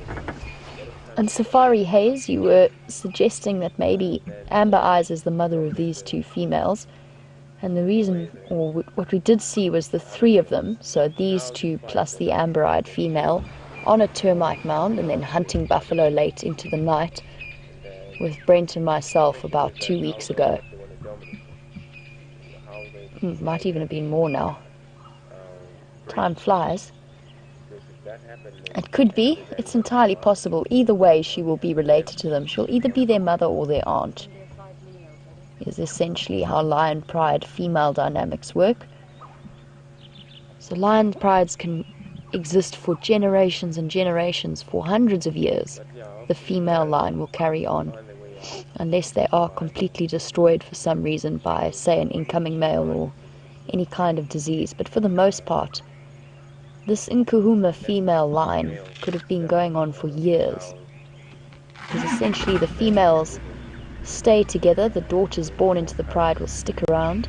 And Safari Haze, you were suggesting that maybe Amber Eyes is the mother of these two females. And the reason, or what we did see, was the three of them, so these two plus the amber-eyed female, on a termite mound and then hunting buffalo late into the night with Brent and myself about 2 weeks ago. Might even have been more now. Time flies. It could be. It's entirely possible. Either way, she will be related to them. She'll either be their mother or their aunt. is essentially how lion pride female dynamics work. So lion prides can exist for generations and generations, for hundreds of years. But yeah, The female line will carry on find their way out. unless they are completely destroyed for some reason by, say, an incoming male or any kind of disease. But for the most part, this Nkuhuma female line could have been going on for years, because essentially the females stay together, the daughters born into the pride will stick around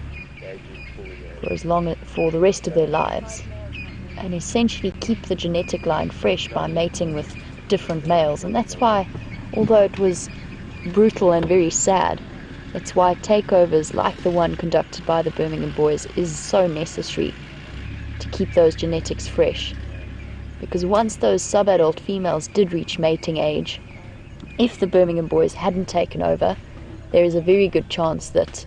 for the rest of their lives, and essentially keep the genetic line fresh by mating with different males. And that's why, although it was brutal and very sad, that's why takeovers like the one conducted by the Birmingham boys is so necessary, to keep those genetics fresh. Because once those sub-adult females did reach mating age, if the Birmingham boys hadn't taken over, there is a very good chance that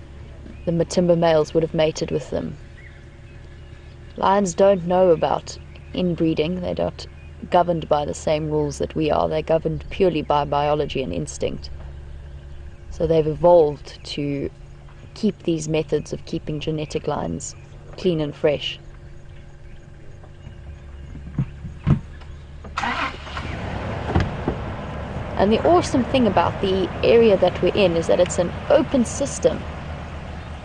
the Matimba males would have mated with them. Lions don't know about inbreeding. They're not governed by the same rules that we are. They're governed purely by biology and instinct. So they've evolved to keep these methods of keeping genetic lines clean and fresh. And the awesome thing about the area that we're in is that it's an open system.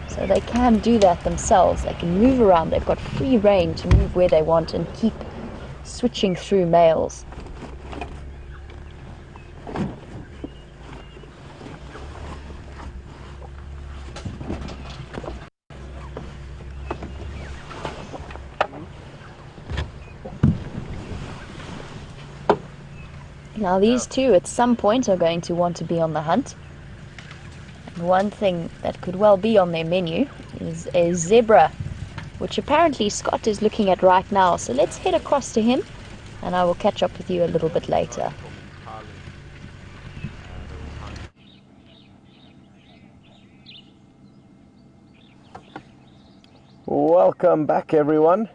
So they can do that themselves. They can move around. They've got free rein to move where they want and keep switching through males. Now these two at some point are going to want to be on the hunt. And one thing that could well be on their menu is a zebra, which apparently Scott is looking at right now. So let's head across to him and I will catch up with you a little bit later. Welcome back, everyone.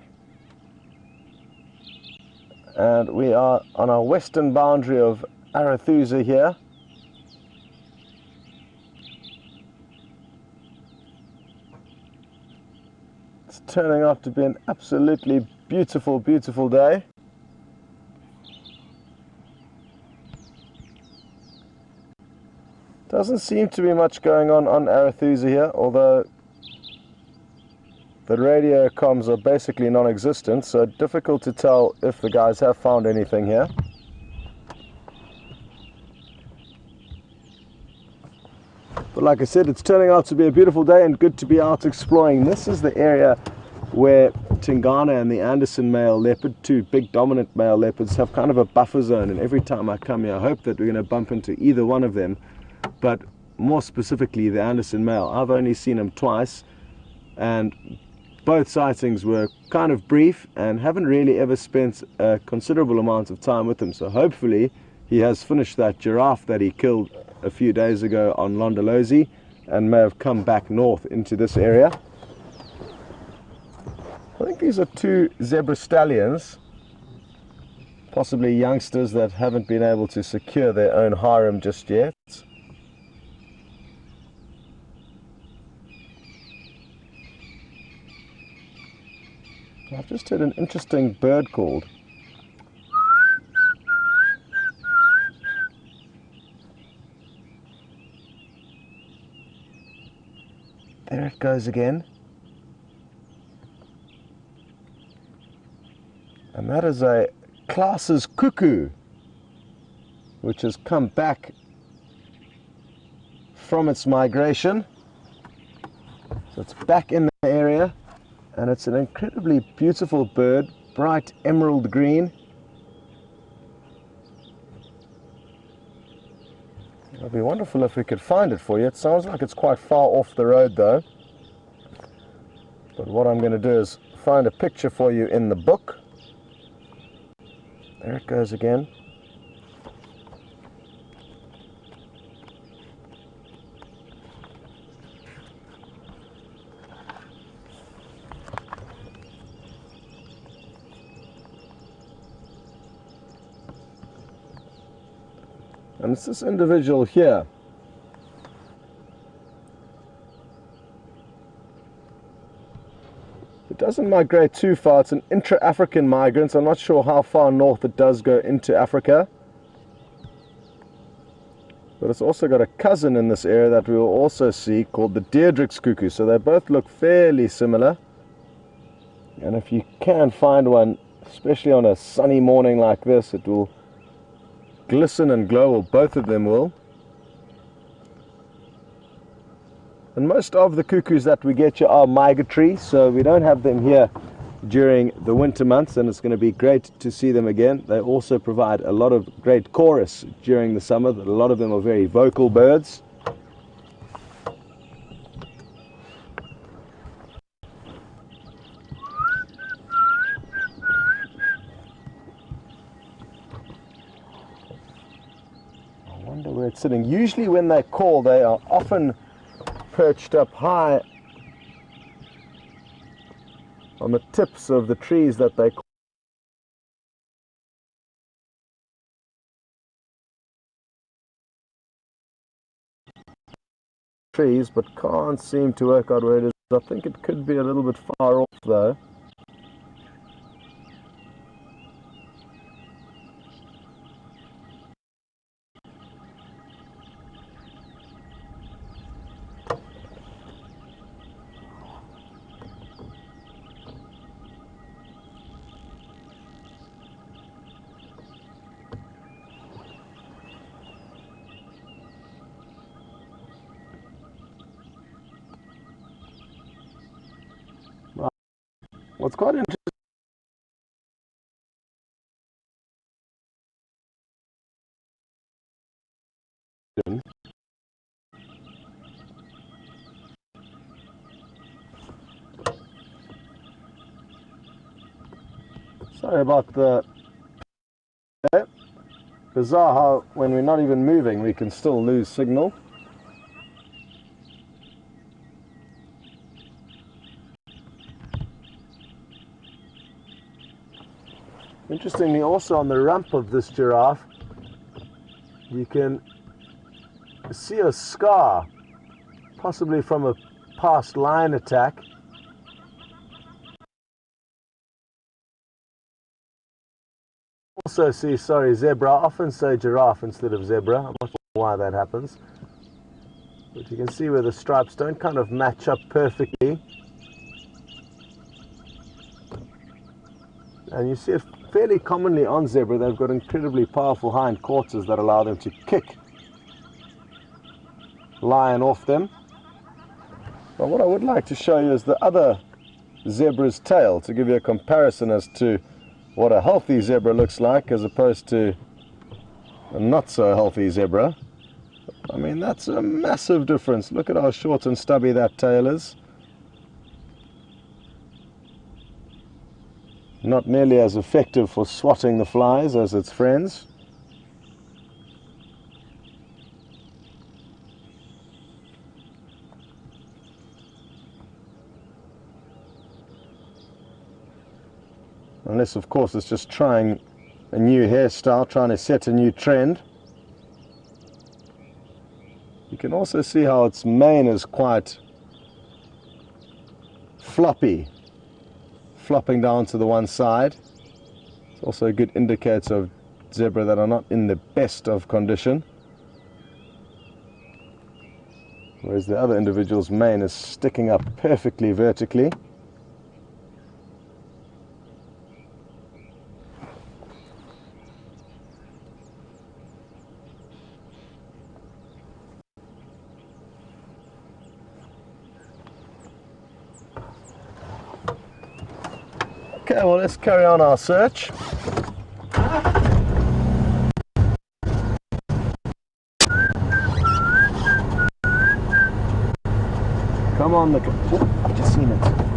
And we are on our western boundary of Arethusa here. It's turning out to be an absolutely beautiful, beautiful day. Doesn't seem to be much going on Arethusa here, although the radio comms are basically non-existent, so difficult to tell if the guys have found anything here. But like I said, it's turning out to be a beautiful day and good to be out exploring. This is the area where Tingana and the Anderson male leopard, two big dominant male leopards, have kind of a buffer zone, and every time I come here I hope that we're going to bump into either one of them, but more specifically the Anderson male. I've only seen him twice, and both sightings were kind of brief and haven't really ever spent a considerable amount of time with him. So hopefully he has finished that giraffe that he killed a few days ago on Londolozi and may have come back north into this area. I think these are two zebra stallions, possibly youngsters that haven't been able to secure their own harem just yet. I've just heard an interesting bird called. There it goes again. And that is a class's cuckoo, which has come back from its migration. So it's back in the area. And it's an incredibly beautiful bird, bright emerald green. It'd be wonderful if we could find it for you. It sounds like it's quite far off the road though. But what I'm going to do is find a picture for you in the book. There it goes again. And it's this individual here. doesn't migrate too far. It's an intra-African migrant. I'm not sure how far north it does go into Africa. But it's also got a cousin in this area that we will also see called the Deirdric's cuckoo. So they both look fairly similar. And if you can find one, especially on a sunny morning like this, it will glisten and glow, or both of them will. And most of the cuckoos that we get here are migratory, so we don't have them here during the winter months, and it's going to be great to see them again. They also provide a lot of great chorus during the summer. A lot of them are very vocal birds. I wonder where it's sitting. Usually when they call, they are often perched up high on the tips of the trees that they call. Trees, but can't seem to work out where it is. I think it could be a little bit far off though. What's quite interesting, sorry about the, bizarre how when we're not even moving we can still lose signal. Interestingly, also on the rump of this giraffe you can see a scar, possibly from a past lion attack. Also see, sorry, zebra. I often say giraffe instead of zebra. I'm not sure why that happens. But you can see where the stripes don't kind of match up perfectly. And you see it fairly commonly on zebra. They've got incredibly powerful hind quarters that allow them to kick lion off them. But what I would like to show you is the other zebra's tail, to give you a comparison as to what a healthy zebra looks like as opposed to a not so healthy zebra. I mean, that's a massive difference. Look at how short and stubby that tail is. Not nearly as effective for swatting the flies as its friends. Unless, of course, it's just trying a new hairstyle, trying to set a new trend. You can also see how its mane is quite floppy, flopping down to the one side. It's also a good indicator of zebra that are not in the best of condition. Whereas the other individual's mane is sticking up perfectly vertically. Okay, well, let's carry on our search. Come on, oh, I've just seen it.